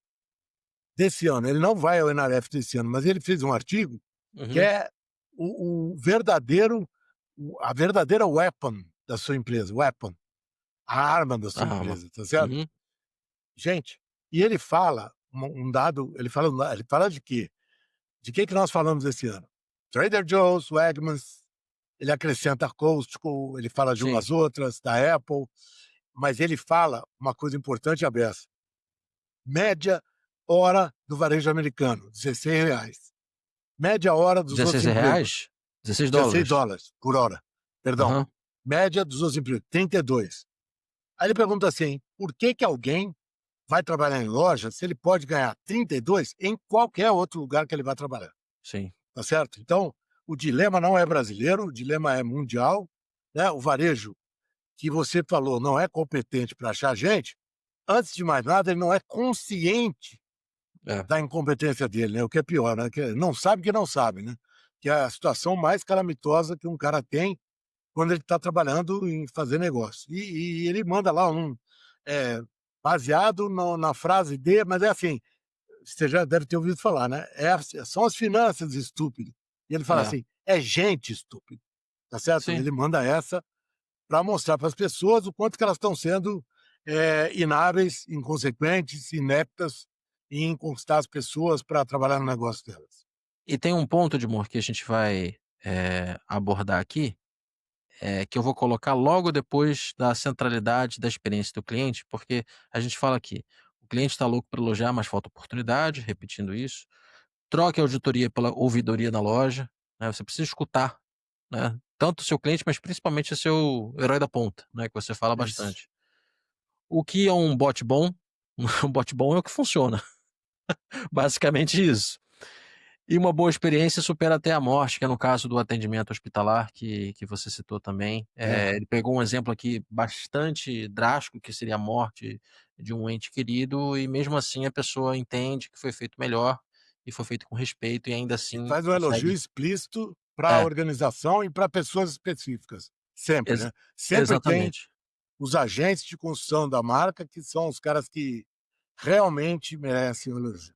Speaker 2: desse ano. Ele não vai ao NRF desse ano, mas ele fez um artigo que
Speaker 1: Uhum.
Speaker 2: é o verdadeiro a verdadeira weapon da sua empresa, weapon, a arma da
Speaker 1: A
Speaker 2: sua
Speaker 1: arma.
Speaker 2: empresa, tá certo?
Speaker 1: Uhum.
Speaker 2: Gente, e ele fala um dado, ele fala de quê? De que nós falamos esse ano? Trader Joe's, Wegmans, ele acrescenta Costco, ele fala de
Speaker 1: Sim.
Speaker 2: umas outras, da Apple, mas ele fala uma coisa importante, a beça. Média hora do varejo americano, R$ 16. Média hora dos outros
Speaker 1: 16
Speaker 2: empregos,
Speaker 1: reais? 16
Speaker 2: 16
Speaker 1: dólares.
Speaker 2: dólares por hora. Perdão.
Speaker 1: Aham.
Speaker 2: Média dos outros empregos, 32. Aí ele pergunta assim: por que alguém vai trabalhar em loja se ele pode ganhar 32 em qualquer outro lugar que ele vai trabalhar?
Speaker 1: Sim.
Speaker 2: Tá certo? Então, o dilema não é brasileiro, o dilema é mundial, né? O varejo que você falou não é competente para achar gente. Antes de mais nada, ele não é consciente
Speaker 1: É.
Speaker 2: da incompetência dele, né? O que é pior, né? Que não sabe que não sabe, né? Que é a situação mais calamitosa que um cara tem quando ele está trabalhando em fazer negócio. E ele manda lá eh, baseado na frase de, mas é assim, você já deve ter ouvido falar, né? São as finanças estúpidas. E ele fala
Speaker 1: É.
Speaker 2: assim: é gente estúpida, tá certo?
Speaker 1: Sim.
Speaker 2: Ele manda essa para mostrar para as pessoas o quanto que elas estão sendo inábeis, inconsequentes, ineptas em conquistar as pessoas para trabalhar no negócio delas.
Speaker 1: E tem um ponto, Edmur, que a gente vai abordar aqui, que eu vou colocar logo depois da centralidade da experiência do cliente, porque a gente fala aqui, o cliente está louco para elogiar, mas falta oportunidade, repetindo isso. Troque a auditoria pela ouvidoria na loja, né? Você precisa escutar, né? Tanto o seu cliente, mas principalmente o seu herói da ponta, né? Que você fala
Speaker 2: Isso.
Speaker 1: bastante. O que é um bot bom? Um bot bom é o que funciona. Basicamente isso. E uma boa experiência supera até a morte, que é no caso do atendimento hospitalar que você citou também.
Speaker 2: É.
Speaker 1: Ele pegou um exemplo aqui bastante drástico, que seria a morte de um ente querido, e mesmo assim a pessoa entende que foi feito melhor e foi feito com respeito e ainda
Speaker 2: E
Speaker 1: assim
Speaker 2: faz um elogio
Speaker 1: consegue.
Speaker 2: explícito para a
Speaker 1: É,
Speaker 2: organização e para pessoas específicas. Sempre,
Speaker 1: ex
Speaker 2: né? Sempre tem
Speaker 1: exatamente.
Speaker 2: os agentes de construção da marca, que são os caras que realmente merecem o elogio.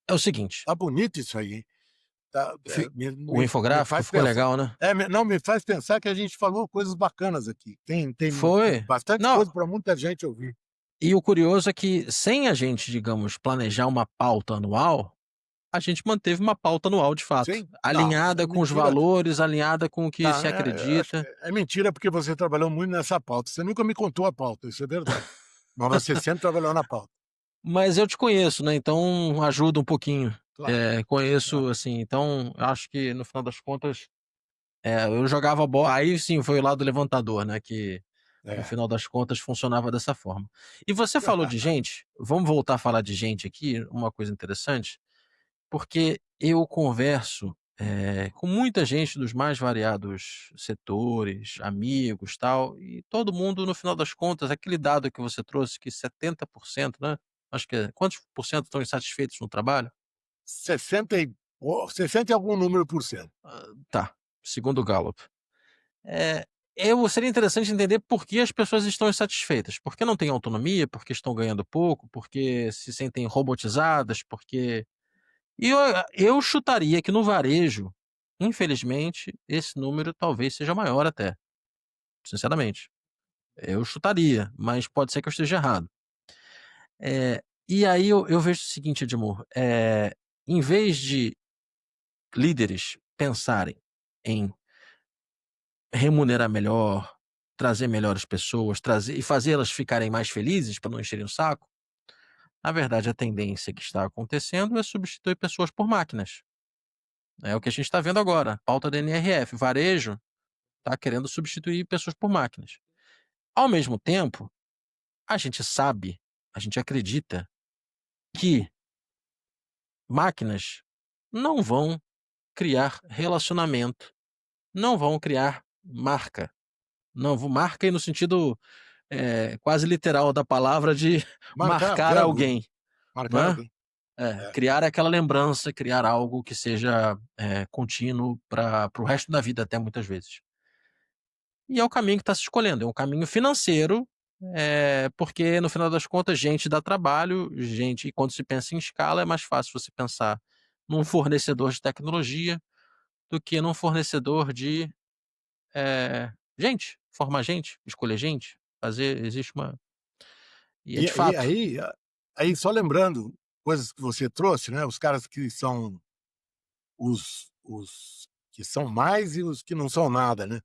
Speaker 1: É o seguinte,
Speaker 2: Tá bonito isso aí, hein? Tá,
Speaker 1: fi o
Speaker 2: me
Speaker 1: infográfico
Speaker 2: faz
Speaker 1: ficou
Speaker 2: pensar.
Speaker 1: legal, né?
Speaker 2: Não, me faz pensar que a gente falou coisas bacanas aqui. Tem
Speaker 1: Foi.
Speaker 2: bastante
Speaker 1: Não,
Speaker 2: coisa para muita gente ouvir.
Speaker 1: e o curioso é que sem a gente, digamos, planejar uma pauta anual, a gente manteve uma pauta anual de fato,
Speaker 2: Sim? Não, é
Speaker 1: alinhada com os
Speaker 2: mentira.
Speaker 1: valores, alinhada com o que
Speaker 2: Tá,
Speaker 1: se
Speaker 2: eu acho que
Speaker 1: acredita.
Speaker 2: é mentira, porque você trabalhou muito nessa pauta. Você nunca me contou a pauta, isso é verdade. Mas você sempre trabalhou na pauta.
Speaker 1: Mas eu te conheço, né, então ajuda um pouquinho.
Speaker 2: Claro,
Speaker 1: Conheço,
Speaker 2: claro.
Speaker 1: assim, então acho que no final das contas, eu jogava bola aí sim foi o lado levantador, né, que no
Speaker 2: É.
Speaker 1: final das contas funcionava dessa forma. E você falou de gente, vamos voltar a falar de gente aqui, uma coisa interessante, porque eu converso, com muita gente dos mais variados setores, amigos, tal, e todo mundo no final das contas, aquele dado que você trouxe que 70%, né, acho que quantos por cento estão insatisfeitos no trabalho?
Speaker 2: 60 e algum número por cento.
Speaker 1: Tá, segundo o Gallup. Eh, seria interessante entender por que as pessoas estão insatisfeitas. Porque não têm autonomia, porque estão ganhando pouco, porque se sentem robotizadas, porque e eu chutaria que no varejo, infelizmente, esse número talvez seja maior até, sinceramente. Eu chutaria, mas pode ser que eu esteja errado. E aí eu vejo o seguinte, Edmur, em vez de líderes pensarem em remunerar melhor, trazer melhores pessoas, trazer e fazê-las ficarem mais felizes para não encherem o saco, na verdade a tendência que está acontecendo é substituir pessoas por máquinas. É o que a gente está vendo agora, pauta da NRF, varejo está querendo substituir pessoas por máquinas. Ao mesmo tempo, a gente sabe, a gente acredita que máquinas não vão criar relacionamento, não vão criar marca. Não, marca aí no sentido quase literal da palavra de
Speaker 2: Marcar
Speaker 1: marcar
Speaker 2: verbo, né?
Speaker 1: alguém,
Speaker 2: Marcar
Speaker 1: né.
Speaker 2: alguém. É.
Speaker 1: Criar aquela lembrança, criar algo que seja, contínuo para o resto da vida até muitas vezes. E é o caminho que está se escolhendo, é um caminho financeiro, porque no final das contas gente dá trabalho, gente e quando se pensa em escala é mais fácil você pensar num fornecedor de tecnologia, do que num fornecedor de, gente, formar gente, escolher gente, fazer existe uma e é
Speaker 2: E
Speaker 1: de
Speaker 2: e
Speaker 1: fato.
Speaker 2: aí só lembrando coisas que você trouxe, né, os caras que são os que são mais e os que não são nada, né.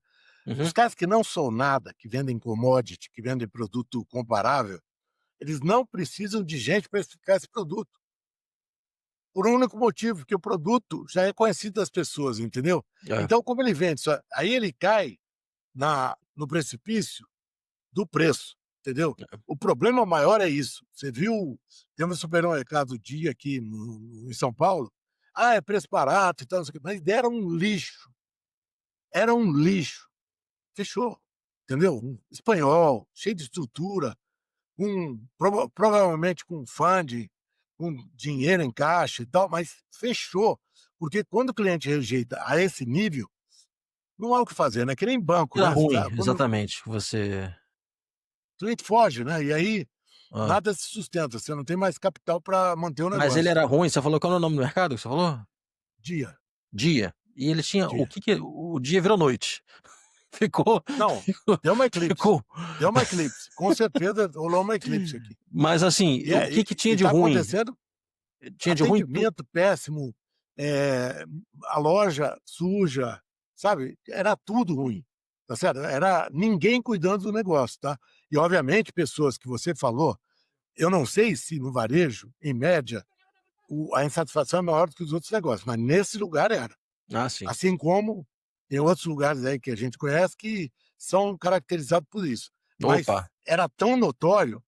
Speaker 2: Os
Speaker 1: Uhum.
Speaker 2: caras que não são nada, que vendem commodity, que vendem produto comparável, eles não precisam de gente para explicar esse produto. Por um único motivo, que o produto já é conhecido das pessoas, entendeu?
Speaker 1: É.
Speaker 2: Então, como ele vende só aí ele cai no precipício do preço, entendeu? O problema maior é isso. Você viu, tem um supermercado Dia aqui em São Paulo, é preço barato e tal, não sei o quê, mas era um lixo, fechou, entendeu? Um espanhol, cheio de estrutura, provavelmente com funding, com dinheiro em caixa e tal, mas fechou, porque quando o cliente rejeita a esse nível, não há o que fazer, né, que nem banco,
Speaker 1: Era
Speaker 2: né,
Speaker 1: ruim,
Speaker 2: quando o
Speaker 1: exatamente, você
Speaker 2: cliente foge, né, e aí
Speaker 1: hã.
Speaker 2: nada se sustenta, você não tem mais capital para manter o
Speaker 1: Mas ele
Speaker 2: negócio.
Speaker 1: era ruim, você falou qual era o nome do mercado que você falou?
Speaker 2: Dia,
Speaker 1: Dia. E ele tinha o
Speaker 2: dia.
Speaker 1: que que o dia virou noite. Ficou
Speaker 2: Não,
Speaker 1: ficou
Speaker 2: deu uma eclipse,
Speaker 1: ficou
Speaker 2: deu uma eclipse, com certeza rolou uma eclipse aqui.
Speaker 1: mas assim,
Speaker 2: E
Speaker 1: o
Speaker 2: é
Speaker 1: que que tinha de
Speaker 2: tá
Speaker 1: ruim?
Speaker 2: acontecendo
Speaker 1: Tinha de ruim tu
Speaker 2: atendimento péssimo, eh, a loja suja, sabe, era tudo ruim, tá certo? Era ninguém cuidando do negócio, tá. E obviamente pessoas que você falou, eu não sei se no varejo, em média, a insatisfação é maior do que os outros negócios, mas nesse lugar era.
Speaker 1: sim.
Speaker 2: Assim como tem outros lugares aí que a gente conhece que são caracterizados por isso. Mas
Speaker 1: Opa.
Speaker 2: era tão notório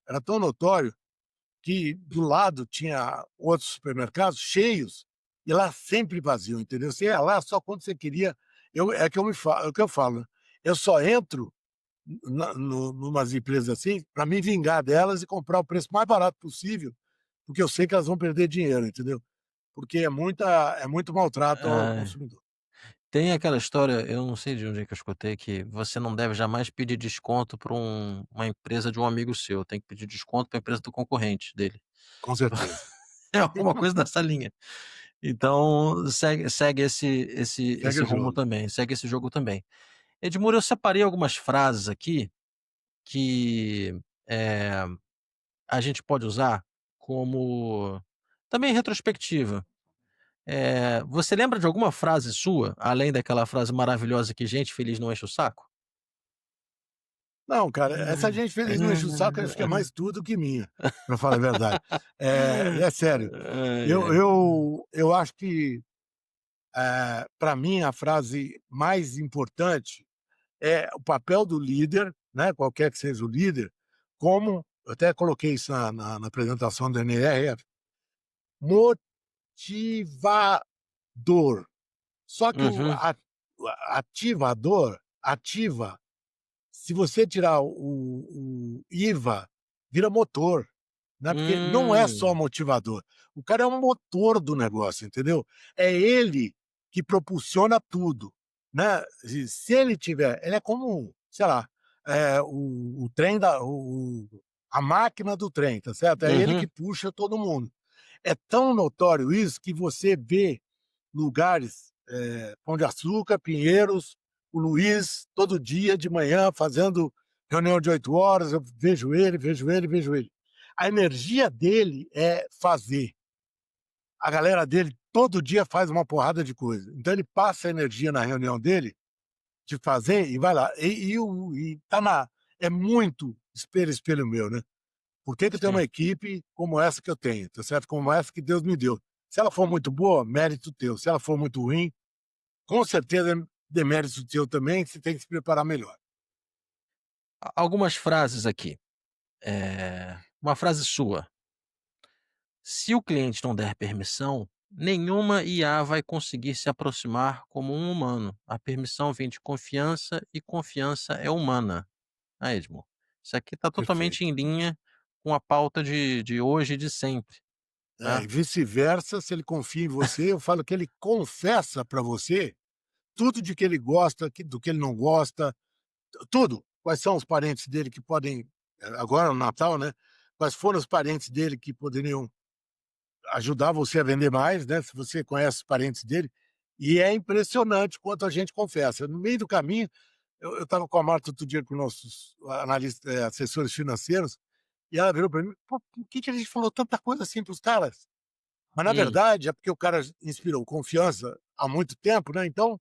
Speaker 2: que do lado tinha outros supermercados cheios e lá sempre vazio, entendeu? Você ia lá só quando você queria. É o que eu falo, né? Eu só entro numas empresas assim para me vingar delas e comprar o preço mais barato possível, porque eu sei que elas vão perder dinheiro, entendeu? porque é muito maltrato ao
Speaker 1: Ah,
Speaker 2: consumidor.
Speaker 1: tem aquela história, eu não sei de onde é que eu escutei, que você não deve jamais pedir desconto para uma empresa de um amigo seu, tem que pedir desconto para a empresa do concorrente dele.
Speaker 2: Com certeza.
Speaker 1: É alguma coisa dessa linha. Então segue
Speaker 2: Segue
Speaker 1: esse
Speaker 2: o
Speaker 1: rumo
Speaker 2: jogo.
Speaker 1: também, segue esse jogo também. Edmuro, eu separei algumas frases aqui que, eh, a gente pode usar como também retrospectiva. Você lembra de alguma frase sua, além daquela frase maravilhosa que "gente feliz não enche o saco"?
Speaker 2: Não, cara, essa gente feliz não enche o saco, acho que é mais tudo que minha, para falar a verdade. É sério.
Speaker 1: Ai,
Speaker 2: Eu
Speaker 1: ai.
Speaker 2: eu eu acho que, pra mim, a frase mais importante é o papel do líder, né, qualquer que seja o líder, como eu até coloquei isso na apresentação do NRF, motivador. Só que
Speaker 1: Uhum.
Speaker 2: o ativador ativa. Se você tirar o IVA, vira motor, né, porque não é só
Speaker 1: Hum.
Speaker 2: motivador, o cara é um motor do negócio, entendeu? É ele que propulsiona tudo, né. E se ele tiver ele é como, sei lá, o trem da a máquina do trem, tá certo? É ele que
Speaker 1: Uhum.
Speaker 2: puxa todo mundo. É tão notório isso que você vê lugares, Pão de Açúcar, Pinheiros, o Luiz, todo dia de manhã fazendo reunião de 8 horas, eu vejo ele, vejo ele, vejo ele. A energia dele é fazer. A galera dele todo dia faz uma porrada de coisa. Então ele passa a energia na reunião dele de fazer e vai lá. E tá na é muito espelho, espelho meu, né. Por que que eu tenho uma
Speaker 1: Sim,
Speaker 2: equipe como essa que eu tenho, tá certo? Como essa que Deus me deu. Se ela for muito boa, mérito teu. Se ela for muito ruim, com certeza é demérito teu também, que você tem que se preparar melhor.
Speaker 1: algumas frases aqui. Uma frase sua: "Se o cliente não der permissão, nenhuma IA vai conseguir se aproximar como um humano. A permissão vem de confiança e confiança é humana". Ah, Edmo, isso aqui está totalmente
Speaker 2: Perfeito.
Speaker 1: em linha com a pauta de hoje e de sempre,
Speaker 2: É,
Speaker 1: né.
Speaker 2: e vice-versa, se ele confia em você, eu falo que ele confessa para você tudo de que ele gosta, do que ele não gosta, tudo. Quais são os parentes dele que podem, agora no Natal, né? Quais foram os parentes dele que poderiam ajudar você a vender mais, né? Se você conhece os parentes dele. E é impressionante quanto a gente confessa. No meio do caminho, eu estava com a Marta outro dia com nossos analistas, assessores financeiros, e ela virou para mim: "Pô, por que que a gente falou tanta coisa assim para os caras?" Mas na
Speaker 1: Hum,
Speaker 2: verdade é porque o cara inspirou confiança há muito tempo, né, então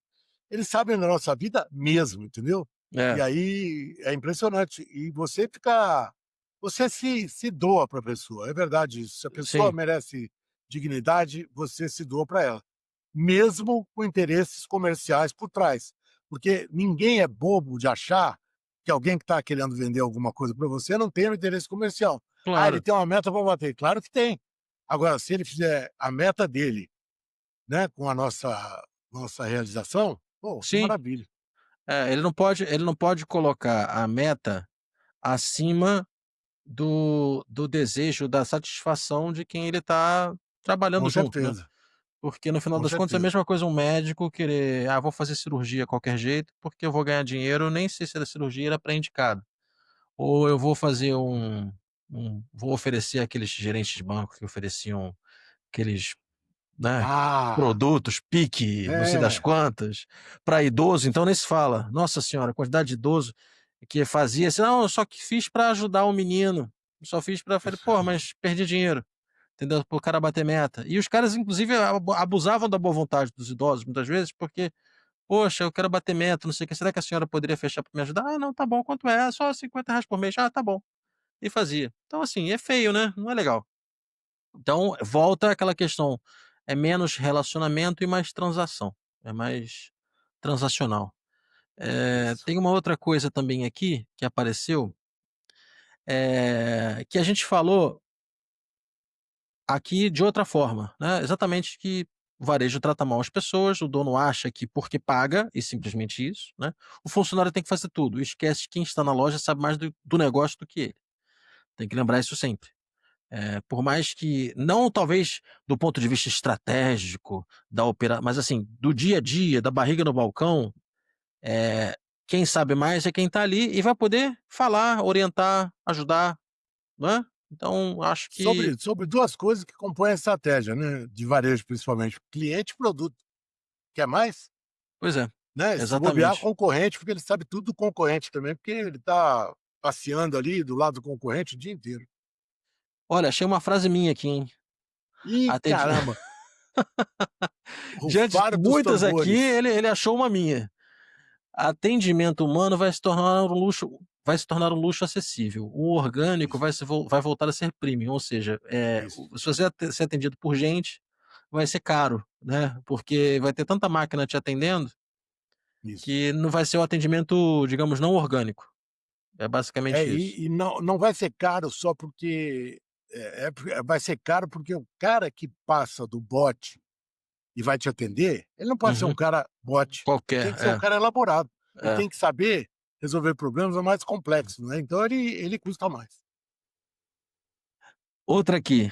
Speaker 2: eles sabem da nossa vida mesmo, entendeu? E
Speaker 1: é,
Speaker 2: aí é impressionante. E você se doa para a pessoa, é verdade isso. Se a pessoa
Speaker 1: sim,
Speaker 2: merece dignidade, você se doa para ela, mesmo com interesses comerciais por trás. Porque ninguém é bobo de achar que alguém que está querendo vender alguma coisa para você não tem um interesse comercial. "Ah, ele
Speaker 1: claro.
Speaker 2: tem uma meta para bater", claro que tem. Agora, se ele fizer a meta dele, né, com a nossa realização, pô, que
Speaker 1: Sim,
Speaker 2: maravilha.
Speaker 1: ele não pode colocar a meta acima do desejo, da satisfação de quem ele está trabalhando
Speaker 2: Com
Speaker 1: junto, né.
Speaker 2: certeza,
Speaker 1: Porque no final
Speaker 2: com
Speaker 1: das contas é a
Speaker 2: certeza.
Speaker 1: mesma coisa um médico querer: "Ah, vou fazer cirurgia a qualquer jeito, porque eu vou ganhar dinheiro, nem sei se a cirurgia era para indicado". Ou eu vou fazer vou oferecer aqueles gerentes de banco que ofereciam aqueles, né,
Speaker 2: Ah,
Speaker 1: produtos, Pique, não sei das
Speaker 2: é.
Speaker 1: quantas, para idoso, então nem se fala. Nossa senhora, a quantidade de idoso que fazia assim: "Não, eu só que fiz para ajudar o menino, só fiz para", falei: "Pô, mas perdi dinheiro", entendeu, para o cara bater meta. E os caras inclusive abusavam da boa vontade dos idosos muitas vezes, porque: "Poxa, eu quero bater meta, não sei o quê, será que a senhora poderia fechar para me ajudar?". "Ah, não, tá bom, quanto é?". "Ah, só R$ 50 por mês". "Ah, tá bom". E fazia. Então assim, é feio, né, não é legal. Então volta àquela questão, é menos relacionamento e mais transação, é mais transacional.
Speaker 2: Isso.
Speaker 1: Tem uma outra coisa também aqui que apareceu, que a gente falou aqui de outra forma, né, exatamente que o varejo trata mal as pessoas, o dono acha que porque paga, e simplesmente isso, né, o funcionário tem que fazer tudo, esquece que quem está na loja sabe mais do negócio do que ele. Tem que lembrar isso sempre. Por mais que, não talvez do ponto de vista estratégico, mas assim, do dia a dia, da barriga no balcão, quem sabe mais é quem está ali e vai poder falar, orientar, ajudar, né? Então, acho que.
Speaker 2: Sobre duas coisas que compõem a estratégia, né, de varejo principalmente, cliente e produto. Quer mais?
Speaker 1: Pois é,
Speaker 2: Né, se bobear
Speaker 1: exatamente.
Speaker 2: concorrente, porque ele sabe tudo do concorrente também, porque ele está passeando ali do lado do concorrente o dia inteiro.
Speaker 1: Olha, achei uma frase minha aqui, hein?
Speaker 2: Ih,
Speaker 1: Atendi...
Speaker 2: caramba!
Speaker 1: Diante de
Speaker 2: Rufar dos
Speaker 1: muitas aqui,
Speaker 2: tambores.
Speaker 1: ele achou uma minha. Atendimento humano vai se tornar um luxo acessível. O orgânico
Speaker 2: Isso,
Speaker 1: vai voltar a ser premium, ou seja,
Speaker 2: isso,
Speaker 1: se você ser atendido por gente, vai ser caro, né? Porque vai ter tanta máquina te atendendo
Speaker 2: isso.
Speaker 1: que não vai ser o atendimento, digamos, não orgânico. É
Speaker 2: É,
Speaker 1: basicamente isso.
Speaker 2: e não vai ser caro só porque vai ser caro porque o cara que passa do bot e vai te atender, ele não pode ser um
Speaker 1: Uhum.
Speaker 2: cara bot, ele
Speaker 1: Qualquer,
Speaker 2: tem que ser um cara elaborado, ele
Speaker 1: é.
Speaker 2: tem que saber resolver problemas mais complexos, né, então ele custa mais.
Speaker 1: Outra aqui,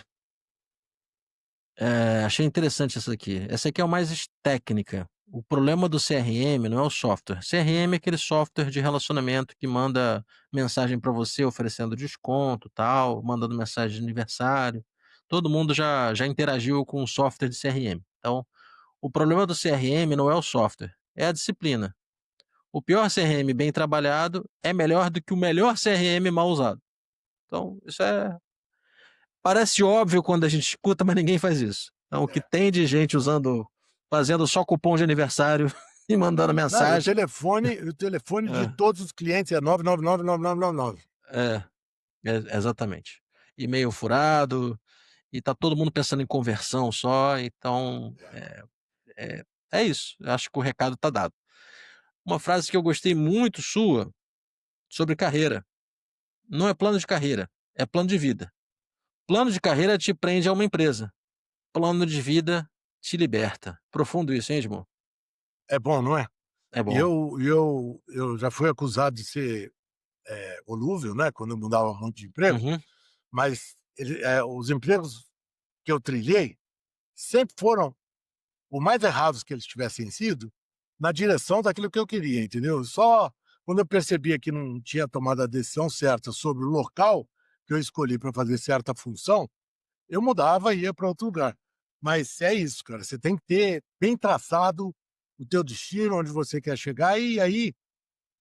Speaker 1: achei interessante essa aqui. Essa aqui é o mais técnica. O problema do CRM não é o software. CRM é aquele software de relacionamento que manda mensagem para você oferecendo desconto, tal, mandando mensagem de aniversário. Todo mundo já interagiu com o software de CRM. Então, o problema do CRM não é o software, é a disciplina. O pior CRM bem trabalhado é melhor do que o melhor CRM mal usado. Então, isso parece óbvio quando a gente escuta, mas ninguém faz isso. Então, o que
Speaker 2: É.
Speaker 1: tem de gente fazendo só cupom de aniversário e mandando
Speaker 2: Não, e
Speaker 1: mensagem.
Speaker 2: o telefone de
Speaker 1: É,
Speaker 2: todos os clientes é 9999999.
Speaker 1: é, exatamente. E-mail furado, e tá todo mundo pensando em conversão só, então é, é isso. Eu acho que o recado tá dado. Uma frase que eu gostei muito sua sobre carreira. Não é plano de carreira, é plano de vida. Plano de carreira te prende a uma empresa. Plano de vida te liberta. Profundo isso, hein, Edmond?
Speaker 2: É bom, não é?
Speaker 1: É
Speaker 2: E
Speaker 1: bom.
Speaker 2: eu já fui acusado de ser, volúvel, né, quando eu mudava muito de emprego,
Speaker 1: Uhum.
Speaker 2: mas os empregos que eu trilhei sempre foram, por mais errados que eles tivessem sido, na direção daquilo que eu queria, entendeu? Só quando eu percebia que não tinha tomado a decisão certa sobre o local que eu escolhi para fazer certa função, eu mudava e ia para outro lugar. Mas é isso, cara, você tem que ter bem traçado o teu destino, onde você quer chegar, e aí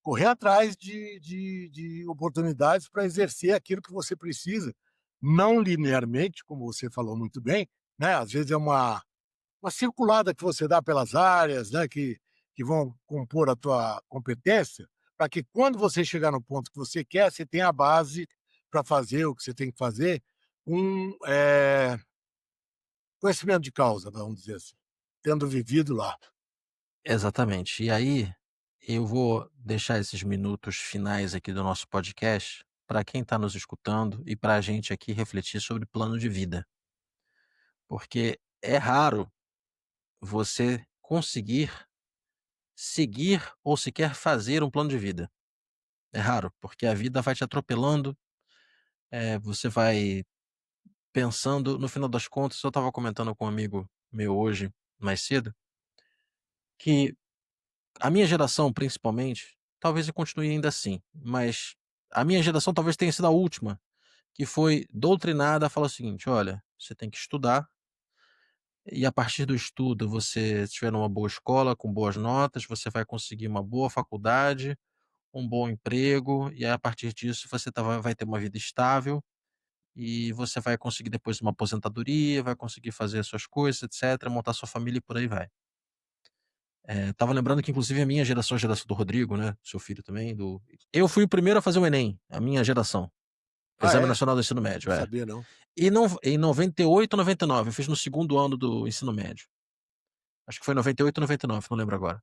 Speaker 2: correr atrás de oportunidades para exercer aquilo que você precisa, não linearmente, como você falou muito bem, né, às vezes é uma circulada que você dá pelas áreas, né, que vão compor a tua competência, para que quando você chegar no ponto que você quer, você tenha a base para fazer o que você tem que fazer com, conhecimento de causa, vamos dizer assim, tendo vivido lá.
Speaker 1: Exatamente. E aí, eu vou deixar esses minutos finais aqui do nosso podcast para quem está nos escutando e para a gente aqui refletir sobre plano de vida. Porque é raro você conseguir seguir ou sequer fazer um plano de vida. É raro, porque a vida vai te atropelando, você vai pensando, no final das contas, eu estava comentando com um amigo meu hoje, mais cedo, que a minha geração, principalmente, talvez eu continue ainda assim, mas a minha geração talvez tenha sido a última que foi doutrinada a falar o seguinte: olha, você tem que estudar, e a partir do estudo, você estiver numa boa escola, com boas notas, você vai conseguir uma boa faculdade, um bom emprego, e aí, a partir disso você vai ter uma vida estável e você vai conseguir depois uma aposentadoria, vai conseguir fazer as suas coisas, etc., montar sua família e por aí vai. Estava lembrando que inclusive a geração do Rodrigo, né, seu filho também, eu fui o primeiro a fazer o Enem, a minha geração,
Speaker 2: Ah,
Speaker 1: Exame
Speaker 2: é?
Speaker 1: Nacional do Ensino
Speaker 2: Não
Speaker 1: Médio, é.
Speaker 2: sabia não.
Speaker 1: E não em 98 ou 99, eu fiz no segundo ano do ensino médio. Acho que foi 98 ou 99, não lembro agora.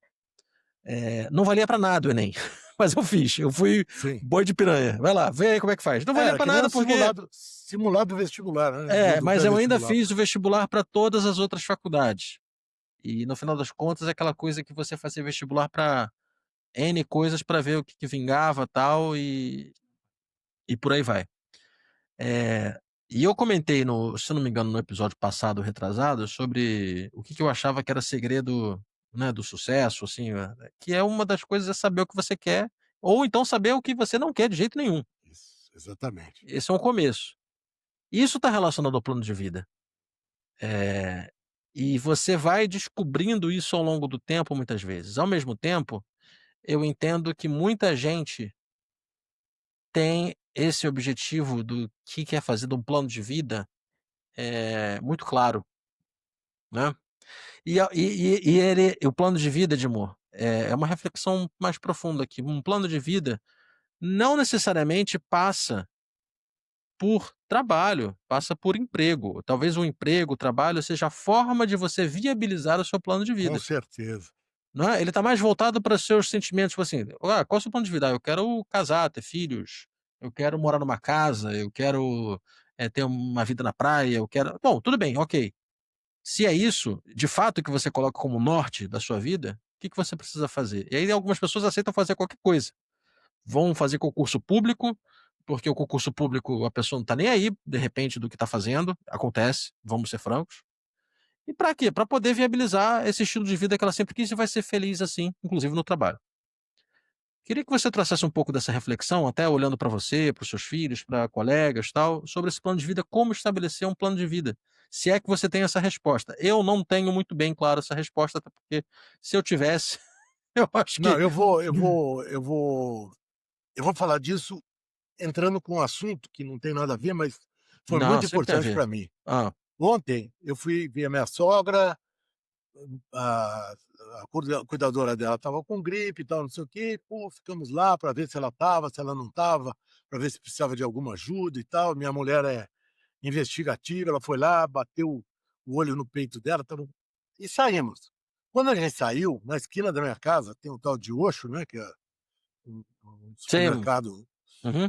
Speaker 1: Não valia pra nada o Enem, mas eu fiz, eu fui
Speaker 2: Sim.
Speaker 1: boi de piranha. Vai lá, vê aí como é que faz. Não valia
Speaker 2: Era
Speaker 1: pra
Speaker 2: que nem
Speaker 1: nada
Speaker 2: um
Speaker 1: porque
Speaker 2: simulado vestibular, né, do
Speaker 1: mas eu ainda
Speaker 2: pré-vestibular.
Speaker 1: fiz o vestibular para todas as outras faculdades. E no final das contas é aquela coisa que você fazia vestibular para N coisas para ver o que vingava, tal, e por aí vai. Eh, E eu comentei se eu não me engano, no episódio passado, retrasado, sobre o que eu achava que era segredo, né, do sucesso, assim, que é uma das coisas é saber o que você quer, ou então saber o que você não quer de jeito nenhum.
Speaker 2: Isso, exatamente.
Speaker 1: Esse é um começo. Isso está relacionado ao plano de vida. Eh, e você vai descobrindo isso ao longo do tempo, muitas vezes. Ao mesmo tempo, eu entendo que muita gente tem esse objetivo do que quer fazer, de um plano de vida, muito claro, né. O plano de vida, Edmur, é uma reflexão mais profunda aqui. Um plano de vida não necessariamente passa por trabalho, passa por emprego. Talvez o emprego, o trabalho seja a forma de você viabilizar o seu plano de
Speaker 2: Com
Speaker 1: vida,
Speaker 2: certeza.
Speaker 1: não é? Ele está mais voltado para seus sentimentos, tipo assim: qual é o seu plano de vida?" "Ah, eu quero casar, ter filhos, eu quero morar numa casa, eu quero, ter uma vida na praia, eu quero" bom, tudo bem, ok. Se é isso, de fato, que você coloca como norte da sua vida, o que você precisa fazer? E aí algumas pessoas aceitam fazer qualquer coisa. Vão fazer concurso público, porque o concurso público a pessoa não está nem aí, de repente, do que está fazendo, acontece, vamos ser francos. E para quê? Para poder viabilizar esse estilo de vida que ela sempre quis e vai ser feliz assim, inclusive no trabalho. Queria que você trouxesse um pouco dessa reflexão, até olhando para você, para os seus filhos, para colegas, tal, sobre esse plano de vida, como estabelecer um plano de vida. Se é que você tem essa resposta. Eu não tenho muito bem claro essa resposta, até porque se eu tivesse, eu acho
Speaker 2: Não,
Speaker 1: que
Speaker 2: eu vou falar disso entrando com um assunto que não tem nada a ver, mas foi
Speaker 1: não,
Speaker 2: muito
Speaker 1: sempre tem a
Speaker 2: importante
Speaker 1: ver.
Speaker 2: para mim.
Speaker 1: Ah,
Speaker 2: Ontem eu fui ver a minha sogra, a cuidadora dela estava com gripe e tal, não sei o quê, pô, ficamos lá para ver se ela estava, se ela não estava, para ver se precisava de alguma ajuda e tal. Minha mulher é investigativa, ela foi lá, bateu o olho no peito dela, tal, e saímos. Quando a gente saiu, na esquina da minha casa tem um tal de Osho, né, que é um
Speaker 1: sim,
Speaker 2: supermercado,
Speaker 1: uhum,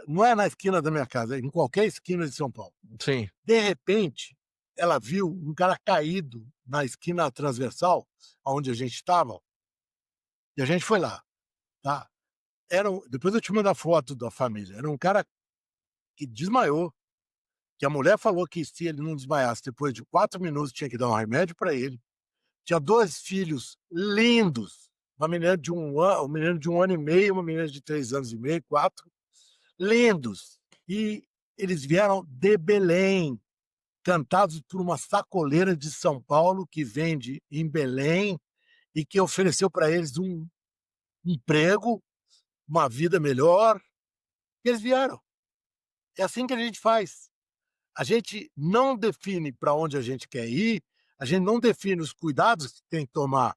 Speaker 2: não é na esquina da minha casa, é em qualquer esquina de São Paulo.
Speaker 1: sim,
Speaker 2: De repente, ela viu um cara caído na esquina transversal, aonde a gente estava, e a gente foi lá, tá. Depois eu te mando a foto da família, era um cara que desmaiou, que a mulher falou que se ele não desmaiasse depois de 4 minutos tinha que dar um remédio para ele. Tinha 2 filhos lindos, um menino de 1 ano e meio, uma menina de 3 anos e meio, 4, lindos. E eles vieram de Belém, cantados por uma sacoleira de São Paulo que vende em Belém e que ofereceu para eles um emprego, uma vida melhor, e eles vieram. É assim que a gente faz. A gente não define para onde a gente quer ir, a gente não define os cuidados que tem que tomar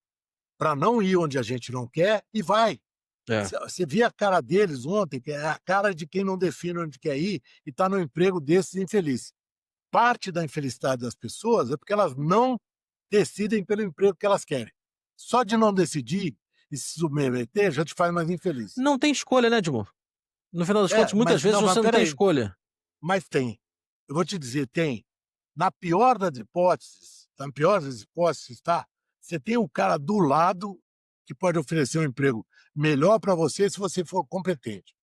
Speaker 2: para não ir onde a gente não quer e vai.
Speaker 1: é.
Speaker 2: Você via a cara deles ontem, que é a cara de quem não define onde quer ir e está no emprego desses infeliz. Parte da infelicidade das pessoas é porque elas não decidem pelo emprego que elas querem. Só de não decidir e se submeter já te faz mais infeliz.
Speaker 1: Não tem escolha, né, Edmur? No final das contas,
Speaker 2: É,
Speaker 1: muitas
Speaker 2: mas
Speaker 1: vezes
Speaker 2: não, mas
Speaker 1: você não
Speaker 2: espera
Speaker 1: tem
Speaker 2: aí,
Speaker 1: escolha.
Speaker 2: mas tem. Eu vou te dizer, tem. Na pior das hipóteses, na pior das hipóteses, tá? Você tem um cara do lado que pode oferecer um emprego melhor para você se você for competente,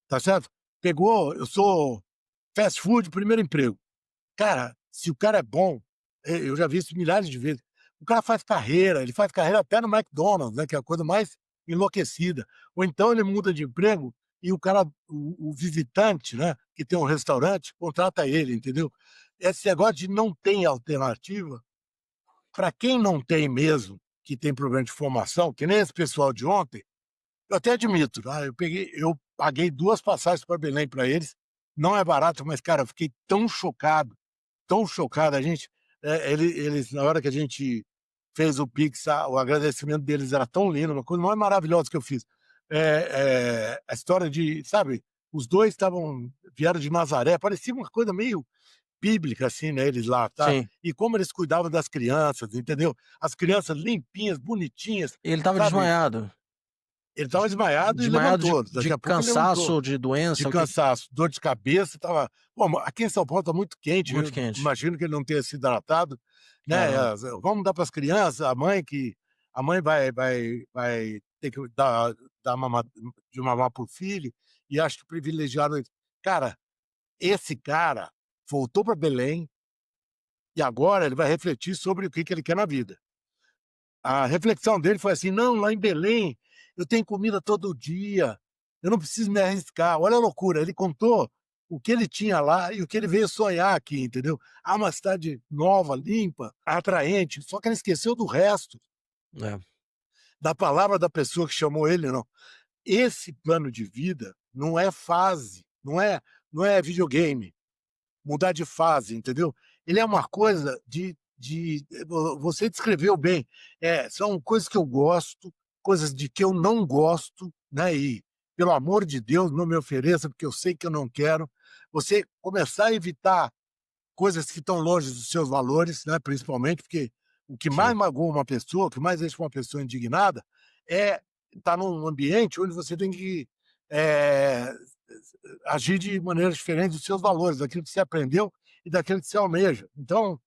Speaker 2: tá certo? Pegou, eu sou fast food, primeiro emprego. Cara, se o cara é bom, eu já vi isso milhares de vezes. O cara faz carreira, ele faz carreira até no McDonald's, né, que é a coisa mais enlouquecida. Ou então ele muda de emprego e o cara, o visitante, né, que tem um restaurante, contrata ele, entendeu? Esse negócio de não tem alternativa, para quem não tem mesmo, que tem problema de formação, que nem esse pessoal de ontem, eu até admito, tá? Eu paguei 2 passagens para Belém para eles, não é barato, mas, cara, eu fiquei tão chocado, a gente, eles na hora que a gente fez o Pix, o agradecimento deles era tão lindo, uma coisa mais maravilhosa que eu fiz. A história de, sabe, os 2 vieram de Nazaré, parecia uma coisa meio bíblica, assim, né, eles lá, tá.
Speaker 1: Sim.
Speaker 2: E como eles cuidavam das crianças, entendeu? As crianças limpinhas, bonitinhas,
Speaker 1: Ele estava
Speaker 2: sabe.
Speaker 1: desmaiado.
Speaker 2: Ele estava desmaiado e
Speaker 1: Desmaiado
Speaker 2: levantou,
Speaker 1: de
Speaker 2: daqui a pouco ele
Speaker 1: cansaço
Speaker 2: levantou.
Speaker 1: ou de
Speaker 2: De
Speaker 1: doença, o que
Speaker 2: cansaço, dor de cabeça, estava bom, aqui em São Paulo está muito quente,
Speaker 1: muito
Speaker 2: eu
Speaker 1: quente.
Speaker 2: imagino que ele não tenha se hidratado, né,
Speaker 1: Caramba.
Speaker 2: vamos dar para as crianças, a mãe vai ter que dar mamar para o filho, e acho que privilegiaram ele. Cara, esse cara voltou para Belém e agora ele vai refletir sobre o que ele quer na vida. A reflexão dele foi assim: "Não, lá em Belém eu tenho comida todo dia, eu não preciso me arriscar". Olha a loucura, ele contou o que ele tinha lá e o que ele veio sonhar aqui, entendeu? Ah, uma cidade nova, limpa, atraente, só que ele esqueceu do resto,
Speaker 1: É,
Speaker 2: da palavra da pessoa que chamou ele, não. Esse plano de vida não é fase, não é videogame, mudar de fase, entendeu? Ele é uma coisa você descreveu bem, são coisas que eu gosto, coisas de que eu não gosto, né, e pelo amor de Deus não me ofereça, porque eu sei que eu não quero. Você começar a evitar coisas que estão longe dos seus valores, né, principalmente, porque o que mais
Speaker 1: sim,
Speaker 2: magoa uma pessoa, o que mais deixa uma pessoa indignada, é estar num ambiente onde você tem que, eh, agir de maneiras diferentes dos seus valores, daquilo que você aprendeu e daquilo que você almeja. Então,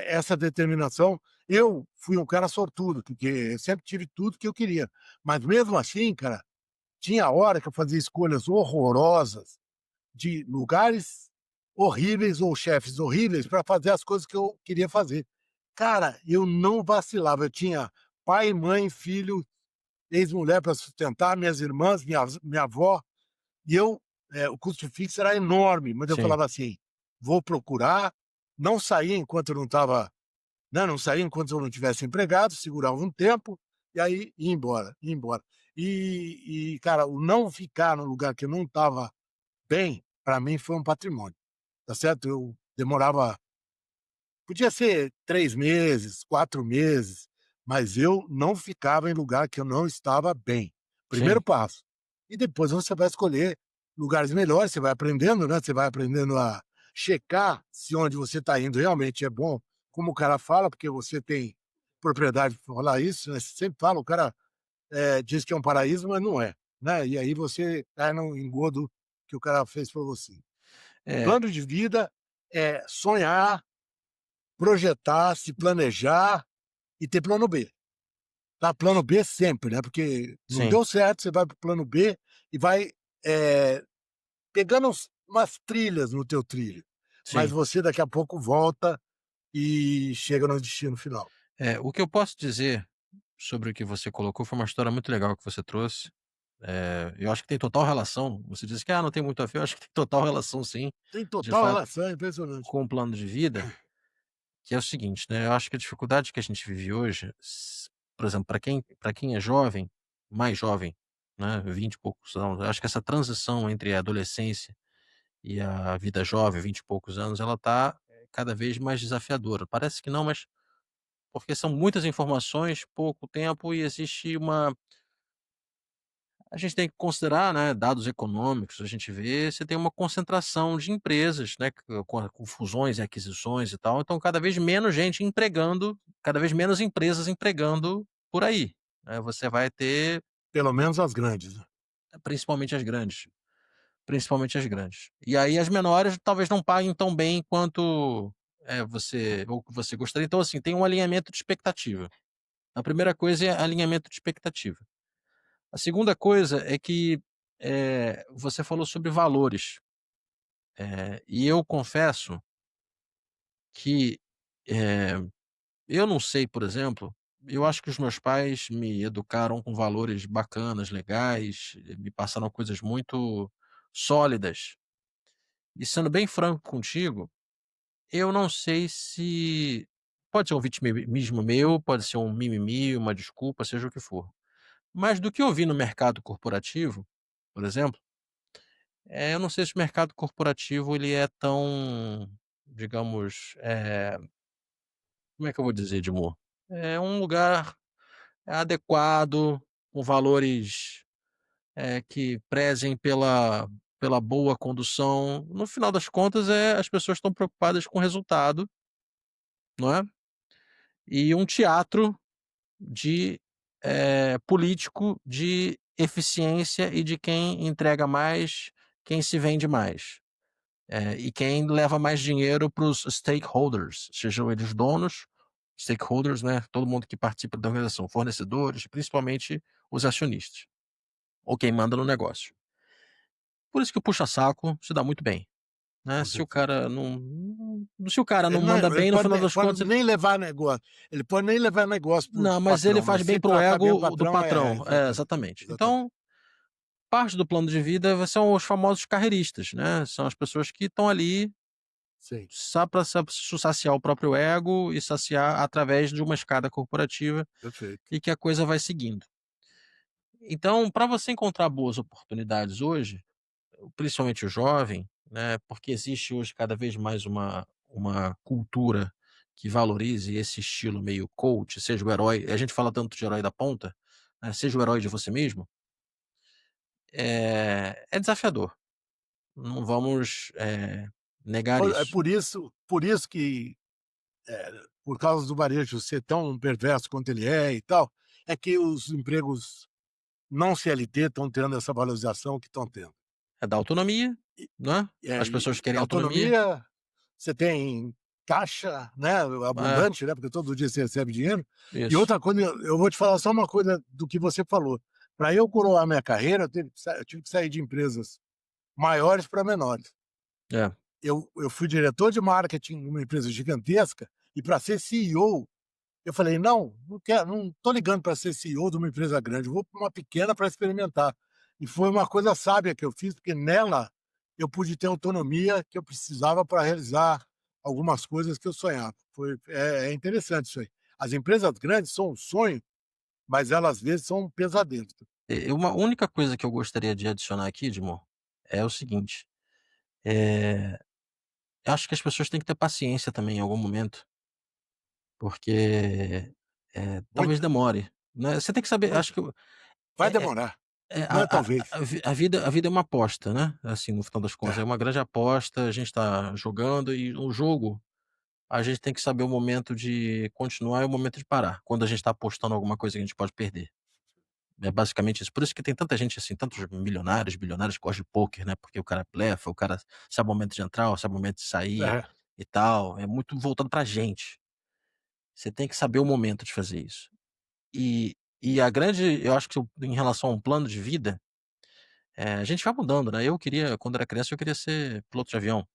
Speaker 2: essa determinação, eu fui um cara sortudo, porque eu sempre tive tudo que eu queria, mas mesmo assim, cara, tinha hora que eu fazia escolhas horrorosas de lugares horríveis ou chefes horríveis para fazer as coisas que eu queria fazer. Cara, eu não vacilava, eu tinha pai, mãe, filho, ex-mulher para sustentar, minhas irmãs, minha avó, e o custo fixo era enorme, mas eu
Speaker 1: sim.
Speaker 2: falava assim: "Vou procurar", não saía enquanto eu não estava, né, não saía enquanto eu não tivesse empregado, segurava um tempo, e aí ia embora, ia embora. Cara, o não ficar no lugar que eu não estava bem, para mim foi um patrimônio, tá certo? Eu demorava, podia ser 3 meses, 4 meses, mas eu não ficava em lugar que eu não estava bem. Primeiro
Speaker 1: Sim,
Speaker 2: passo. E depois você vai escolher lugares melhores, você vai aprendendo, né, você vai aprendendo a checar se onde você está indo realmente é bom, como o cara fala, porque você tem propriedade para falar isso, né, você sempre fala, o cara, diz que é um paraíso, mas não é, né, e aí você cai no engodo que o cara fez para você.
Speaker 1: é,
Speaker 2: Plano de vida é sonhar, projetar, se planejar e ter plano B. Tá, plano B sempre, né, porque não
Speaker 1: sim,
Speaker 2: deu certo, você vai para o plano B e vai, eh, pegando umas trilhas no teu trilho, mas
Speaker 1: sim.
Speaker 2: você daqui a pouco volta e chega no destino final.
Speaker 1: O que eu posso dizer sobre o que você colocou foi uma história muito legal que você trouxe. Eu acho que tem total relação. Você disse que: "Ah, não tem muito a ver", eu acho que tem total relação sim,
Speaker 2: Tem
Speaker 1: de
Speaker 2: total
Speaker 1: fato,
Speaker 2: relação, é impressionante.
Speaker 1: com o plano de vida, que é o seguinte, né, eu acho que a dificuldade que a gente vive hoje, por exemplo, para quem é jovem, mais jovem, né, 20 e poucos anos, eu acho que essa transição entre a adolescência e a vida jovem, 20 e poucos anos, ela tá cada vez mais desafiadora. Parece que não, mas porque são muitas informações, pouco tempo e existe uma a gente tem que considerar, né, dados econômicos, a gente vê, você tem uma concentração de empresas, né, com fusões e aquisições e tal, então cada vez menos gente empregando, cada vez menos empresas empregando por aí, né, você vai ter
Speaker 2: Pelo menos as grandes, né.
Speaker 1: principalmente as grandes, principalmente as grandes. E aí as menores talvez não paguem tão bem quanto, você ou que você gostaria, então assim, tem um alinhamento de expectativa. A primeira coisa é alinhamento de expectativa. A segunda coisa é que, você falou sobre valores, e eu confesso que, eh, eu não sei, por exemplo, eu acho que os meus pais me educaram com valores bacanas, legais, me passaram coisas muito sólidas. E sendo bem franco contigo, eu não sei se pode ser um vitimismo meu, pode ser um mimimi, uma desculpa, seja o que for. Mas do que eu vi no mercado corporativo, por exemplo, eu não sei se o mercado corporativo ele é tão, digamos, como é que eu vou dizer, Edmur? É um lugar adequado, com valores, que prezem pela boa condução. No final das contas, as pessoas estão preocupadas com o resultado, não é? E um teatro de, político de eficiência e de quem entrega mais, quem se vende mais. E quem leva mais dinheiro para os stakeholders, sejam eles donos, stakeholders, né, todo mundo que participa da organização, fornecedores, principalmente os acionistas, ou quem manda no negócio. Por isso que o puxa-saco se dá muito bem. né?
Speaker 2: Com
Speaker 1: Se o
Speaker 2: certeza.
Speaker 1: cara se o cara não
Speaker 2: Ele,
Speaker 1: manda
Speaker 2: ele
Speaker 1: bem, no
Speaker 2: pode,
Speaker 1: final das
Speaker 2: pode
Speaker 1: contas,
Speaker 2: nem levar negócio. Ele pode nem levar negócio para o
Speaker 1: não, mas ele
Speaker 2: patrão,
Speaker 1: faz
Speaker 2: mas se
Speaker 1: bem
Speaker 2: ele
Speaker 1: pro
Speaker 2: tratar bem o
Speaker 1: ego do
Speaker 2: patrão,
Speaker 1: patrão. É,
Speaker 2: exatamente.
Speaker 1: exatamente.
Speaker 2: Exatamente.
Speaker 1: Então, parte do plano de vida são os famosos carreiristas, né? São as pessoas que estão ali
Speaker 2: Sim,
Speaker 1: só para saciar o próprio ego e saciar através de uma escada corporativa
Speaker 2: perfeito.
Speaker 1: e que a coisa vai seguindo. Então, para você encontrar boas oportunidades hoje, principalmente o jovem, né, porque existe hoje cada vez mais uma cultura que valorize esse estilo meio coach, seja o herói, a gente fala tanto de herói da ponta, né, seja o herói de você mesmo, é desafiador. Não vamos negar
Speaker 2: É
Speaker 1: isso.
Speaker 2: por isso que, por causa do varejo ser tão perverso quanto ele é e tal, é que os empregos não CLT estão tendo essa valorização que estão tendo.
Speaker 1: É da autonomia,
Speaker 2: E,
Speaker 1: né? As pessoas
Speaker 2: e
Speaker 1: querem autonomia.
Speaker 2: autonomia, você tem caixa, né,
Speaker 1: É,
Speaker 2: abundante, né, porque todo dia você recebe dinheiro. E
Speaker 1: isso.
Speaker 2: outra coisa, eu vou te falar só uma coisa do que você falou. Para eu coroar minha carreira, eu tive que sair de empresas maiores para menores.
Speaker 1: É.
Speaker 2: Eu fui diretor de marketing numa empresa gigantesca e para ser CEO, eu falei: "Não, não quero, não tô ligando para ser CEO de uma empresa grande, eu vou para uma pequena para experimentar". E foi uma coisa sábia que eu fiz, porque nela eu pude ter autonomia que eu precisava para realizar algumas coisas que eu sonhava. É interessante isso aí. As empresas grandes são um sonho, mas elas às vezes são um pesadelo.
Speaker 1: Uma única coisa que eu gostaria de adicionar aqui, Edmond, é o seguinte, eh, eu acho que as pessoas têm que ter paciência também em algum momento, porque, talvez
Speaker 2: Muita,
Speaker 1: demore, né. Você tem que saber, acho
Speaker 2: muita.
Speaker 1: que
Speaker 2: Vai
Speaker 1: é
Speaker 2: demorar, não é
Speaker 1: a
Speaker 2: talvez.
Speaker 1: a vida é uma aposta, né, assim, no final das contas, é
Speaker 2: É,
Speaker 1: uma grande aposta, a gente está jogando e o jogo, a gente tem que saber o momento de continuar e o momento de parar, quando a gente está apostando alguma coisa que a gente pode perder. É basicamente isso. Por isso que tem tanta gente assim, tantos milionários, bilionários que gostam de pôquer, né, porque o cara blefa, o cara sabe o momento de entrar, sabe o momento de sair
Speaker 2: é.
Speaker 1: e tal, é muito voltado pra gente. Você tem que saber o momento de fazer isso. E a grande eu acho que em relação a um plano de vida, a gente vai mudando, né, eu queria quando era criança, eu queria ser piloto de avião,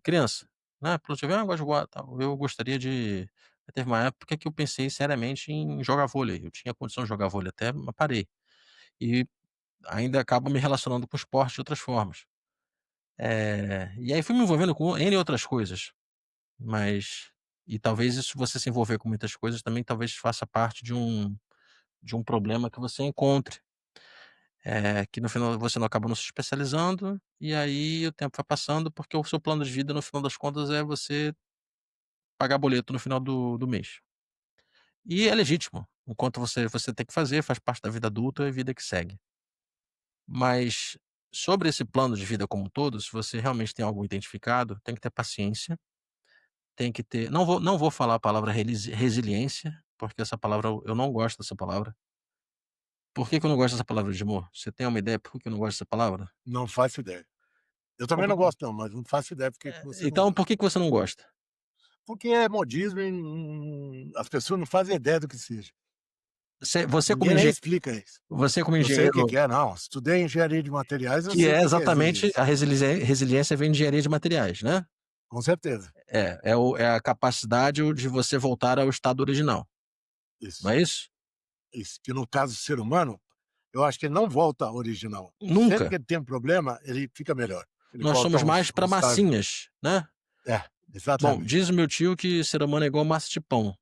Speaker 1: criança, né, piloto de avião, eu gosto de voar, tal, eu gostaria de teve uma época que eu pensei seriamente em jogar vôlei, eu tinha condição de jogar vôlei até, mas parei. E ainda acabo me relacionando com o esporte de outras formas. E aí fui me envolvendo com N outras coisas, mas e talvez isso você se envolver com muitas coisas também talvez faça parte de um problema que você encontre, que no final você não acaba não se especializando, e aí o tempo vai passando, porque o seu plano de vida no final das contas é você pagar boleto no final do mês. E é legítimo, enquanto você tem que fazer, faz parte da vida adulta e vida que segue. Mas sobre esse plano de vida como um todo, se você realmente tem algo identificado, tem que ter paciência, tem que ter não vou falar a palavra resiliência, porque essa palavra eu não gosto dessa palavra. Por que que eu não gosto dessa palavra, Edmor? Você tem uma ideia por que que eu não gosto dessa palavra?
Speaker 2: Não faço ideia. Eu também não
Speaker 1: Por
Speaker 2: gosto não, mas não faço ideia porque que você não
Speaker 1: então
Speaker 2: gosta.
Speaker 1: por que que você não gosta?
Speaker 2: Porque é modismo e as pessoas não fazem ideia do que seja.
Speaker 1: Você como
Speaker 2: Ninguém nem
Speaker 1: engen
Speaker 2: explica isso.
Speaker 1: você como
Speaker 2: Eu sei o que
Speaker 1: engenheiro,
Speaker 2: que é, não, estudei engenharia de materiais, eu
Speaker 1: que
Speaker 2: sei o
Speaker 1: é
Speaker 2: que que é
Speaker 1: exatamente
Speaker 2: resiliência,
Speaker 1: a resiliência vem de engenharia de materiais, né?
Speaker 2: com certeza.
Speaker 1: É a capacidade de você voltar ao estado original, não
Speaker 2: Isso,
Speaker 1: é isso?
Speaker 2: isso. Que no caso do ser humano, eu acho que ele não volta ao original. Sempre que
Speaker 1: Nunca.
Speaker 2: ele tem um problema, ele fica melhor. Ele
Speaker 1: Nós
Speaker 2: volta
Speaker 1: somos
Speaker 2: a
Speaker 1: mais
Speaker 2: um
Speaker 1: para
Speaker 2: estágio.
Speaker 1: massinhas, né. Bom,
Speaker 2: Exatamente.
Speaker 1: diz o meu tio que ser humano é igual massa de pão,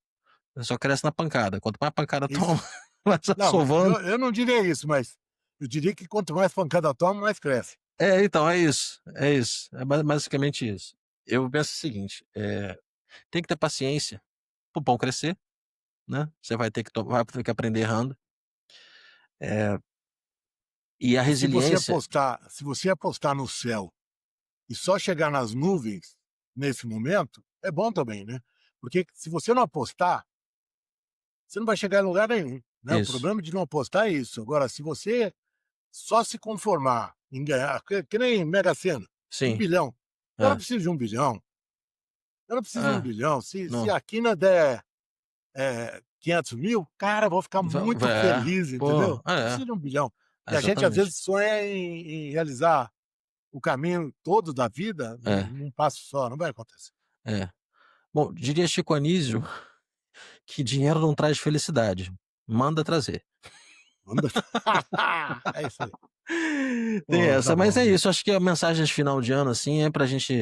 Speaker 1: só cresce na pancada, quanto mais pancada toma,
Speaker 2: Isso.
Speaker 1: mais vai
Speaker 2: Não,
Speaker 1: sovando.
Speaker 2: eu não diria isso, mas eu diria que quanto mais pancada toma, mais cresce.
Speaker 1: Então, é isso, é basicamente isso. Eu penso o seguinte, tem que ter paciência para o pão crescer, né, você vai ter que aprender errando, eh, e a
Speaker 2: E
Speaker 1: resiliência
Speaker 2: se você apostar no céu e só chegar nas nuvens nesse momento, é bom também, né? Porque se você não apostar, você não vai chegar em lugar nenhum, né? O
Speaker 1: isso,
Speaker 2: problema de não apostar é isso. Agora, se você só se conformar em ganhar, que nem Mega Sena, 1
Speaker 1: sim,
Speaker 2: bilhão. Eu não
Speaker 1: é,
Speaker 2: preciso de 1 bilhão, eu não preciso de 1
Speaker 1: é,
Speaker 2: bilhão. Se
Speaker 1: não,
Speaker 2: a quina der 500 mil, cara, eu vou ficar muito feliz,
Speaker 1: pô,
Speaker 2: entendeu? Não preciso de 1 bilhão. E a gente às
Speaker 1: exatamente.
Speaker 2: vezes sonha em realizar o caminho todo da vida
Speaker 1: É.
Speaker 2: num passo só, não vai acontecer.
Speaker 1: É. Bom, diria Chico Anísio que dinheiro não traz felicidade. Manda trazer.
Speaker 2: Manda- É isso aí.
Speaker 1: Tem
Speaker 2: Pô,
Speaker 1: essa,
Speaker 2: tá
Speaker 1: mas
Speaker 2: bom,
Speaker 1: é
Speaker 2: né?
Speaker 1: isso. Acho que a mensagem de final de ano, assim, é pra gente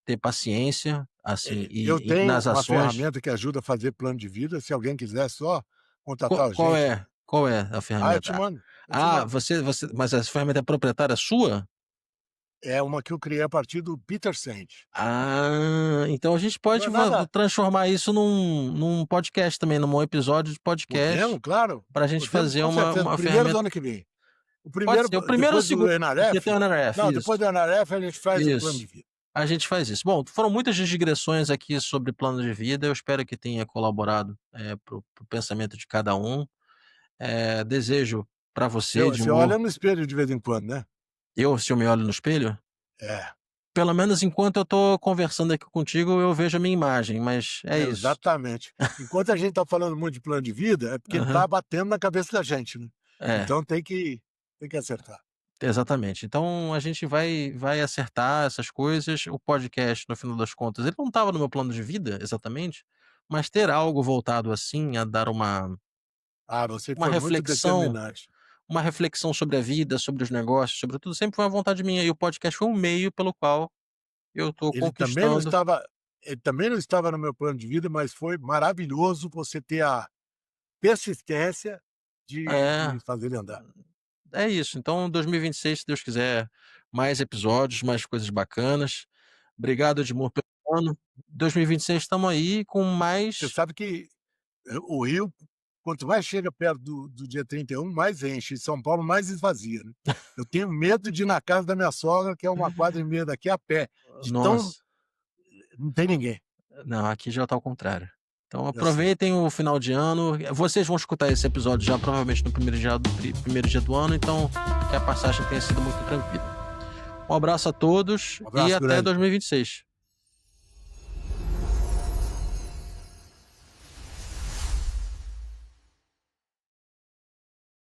Speaker 1: ter paciência, assim,
Speaker 2: Eu
Speaker 1: e
Speaker 2: tenho
Speaker 1: nas
Speaker 2: uma
Speaker 1: ações.
Speaker 2: ferramenta que ajuda a fazer plano de vida, se alguém quiser só contatar a
Speaker 1: Qual
Speaker 2: gente.
Speaker 1: é? Qual é a
Speaker 2: Eu
Speaker 1: ferramenta?
Speaker 2: te mando. Eu te
Speaker 1: Ah,
Speaker 2: mando.
Speaker 1: mas essa ferramenta é proprietária sua?
Speaker 2: É uma que eu criei a partir do Peter Senge.
Speaker 1: Ah, então a gente pode
Speaker 2: Não é nada.
Speaker 1: transformar isso num podcast também, num episódio de podcast,
Speaker 2: Podemos, claro.
Speaker 1: pra gente
Speaker 2: Podemos,
Speaker 1: fazer
Speaker 2: com certeza.
Speaker 1: uma
Speaker 2: Primeiro do
Speaker 1: ferramenta.
Speaker 2: ano que vem. O
Speaker 1: Pode
Speaker 2: primeiro,
Speaker 1: ser o primeiro ou o
Speaker 2: depois do
Speaker 1: segundo, porque tem o
Speaker 2: NRF.
Speaker 1: NRF,
Speaker 2: Não,
Speaker 1: isso.
Speaker 2: depois do NRF a gente faz o plano de
Speaker 1: Isso.
Speaker 2: vida.
Speaker 1: A gente faz isso. Bom, foram muitas digressões aqui sobre plano de vida. Eu espero que tenha colaborado pro pensamento de cada um. Desejo pra você,
Speaker 2: Você
Speaker 1: Edmur.
Speaker 2: olha no espelho de vez em quando, né?
Speaker 1: Se eu me olho no espelho,
Speaker 2: É,
Speaker 1: pelo menos enquanto eu tô conversando aqui contigo, eu vejo a minha imagem, mas é isso.
Speaker 2: exatamente. Enquanto a gente está falando muito de plano de vida, é porque
Speaker 1: Aham.
Speaker 2: está batendo na cabeça da gente, né?
Speaker 1: É,
Speaker 2: Então tem que acertar.
Speaker 1: exatamente. Então a gente vai acertar essas coisas. O podcast, no final das contas, ele não estava no meu plano de vida, exatamente, mas ter algo voltado assim, a dar uma
Speaker 2: Você
Speaker 1: uma
Speaker 2: foi muito
Speaker 1: reflexão,
Speaker 2: determinante.
Speaker 1: uma reflexão sobre a vida, sobre os negócios, sobre tudo, sempre foi uma vontade minha. E o podcast foi um meio pelo qual eu tô
Speaker 2: Ele também não
Speaker 1: conquistando.
Speaker 2: estava no meu plano de vida, mas foi maravilhoso você ter a persistência
Speaker 1: É,
Speaker 2: de fazer ele andar.
Speaker 1: é isso. Então, 2026, se Deus quiser, mais episódios, mais coisas bacanas. Obrigado, Edmur, pelo ano. 2026 estamos aí com
Speaker 2: Você
Speaker 1: mais.
Speaker 2: sabe que o Rio, quanto mais chega perto do dia 31, mais enche. E São Paulo mais esvazia, né? Eu tenho medo de ir na casa da minha sogra, que é uma quadra e meia daqui a pé. De tão...
Speaker 1: Nossa,
Speaker 2: Não tem ninguém.
Speaker 1: não, aqui já tá ao contrário. Então
Speaker 2: Eu sei.
Speaker 1: aproveitem o final de ano. Vocês vão escutar esse episódio já provavelmente no primeiro dia do ano, então que a passagem tenha sido muito tranquila. Um abraço a todos
Speaker 2: Um abraço
Speaker 1: e até
Speaker 2: grande.
Speaker 1: 2026.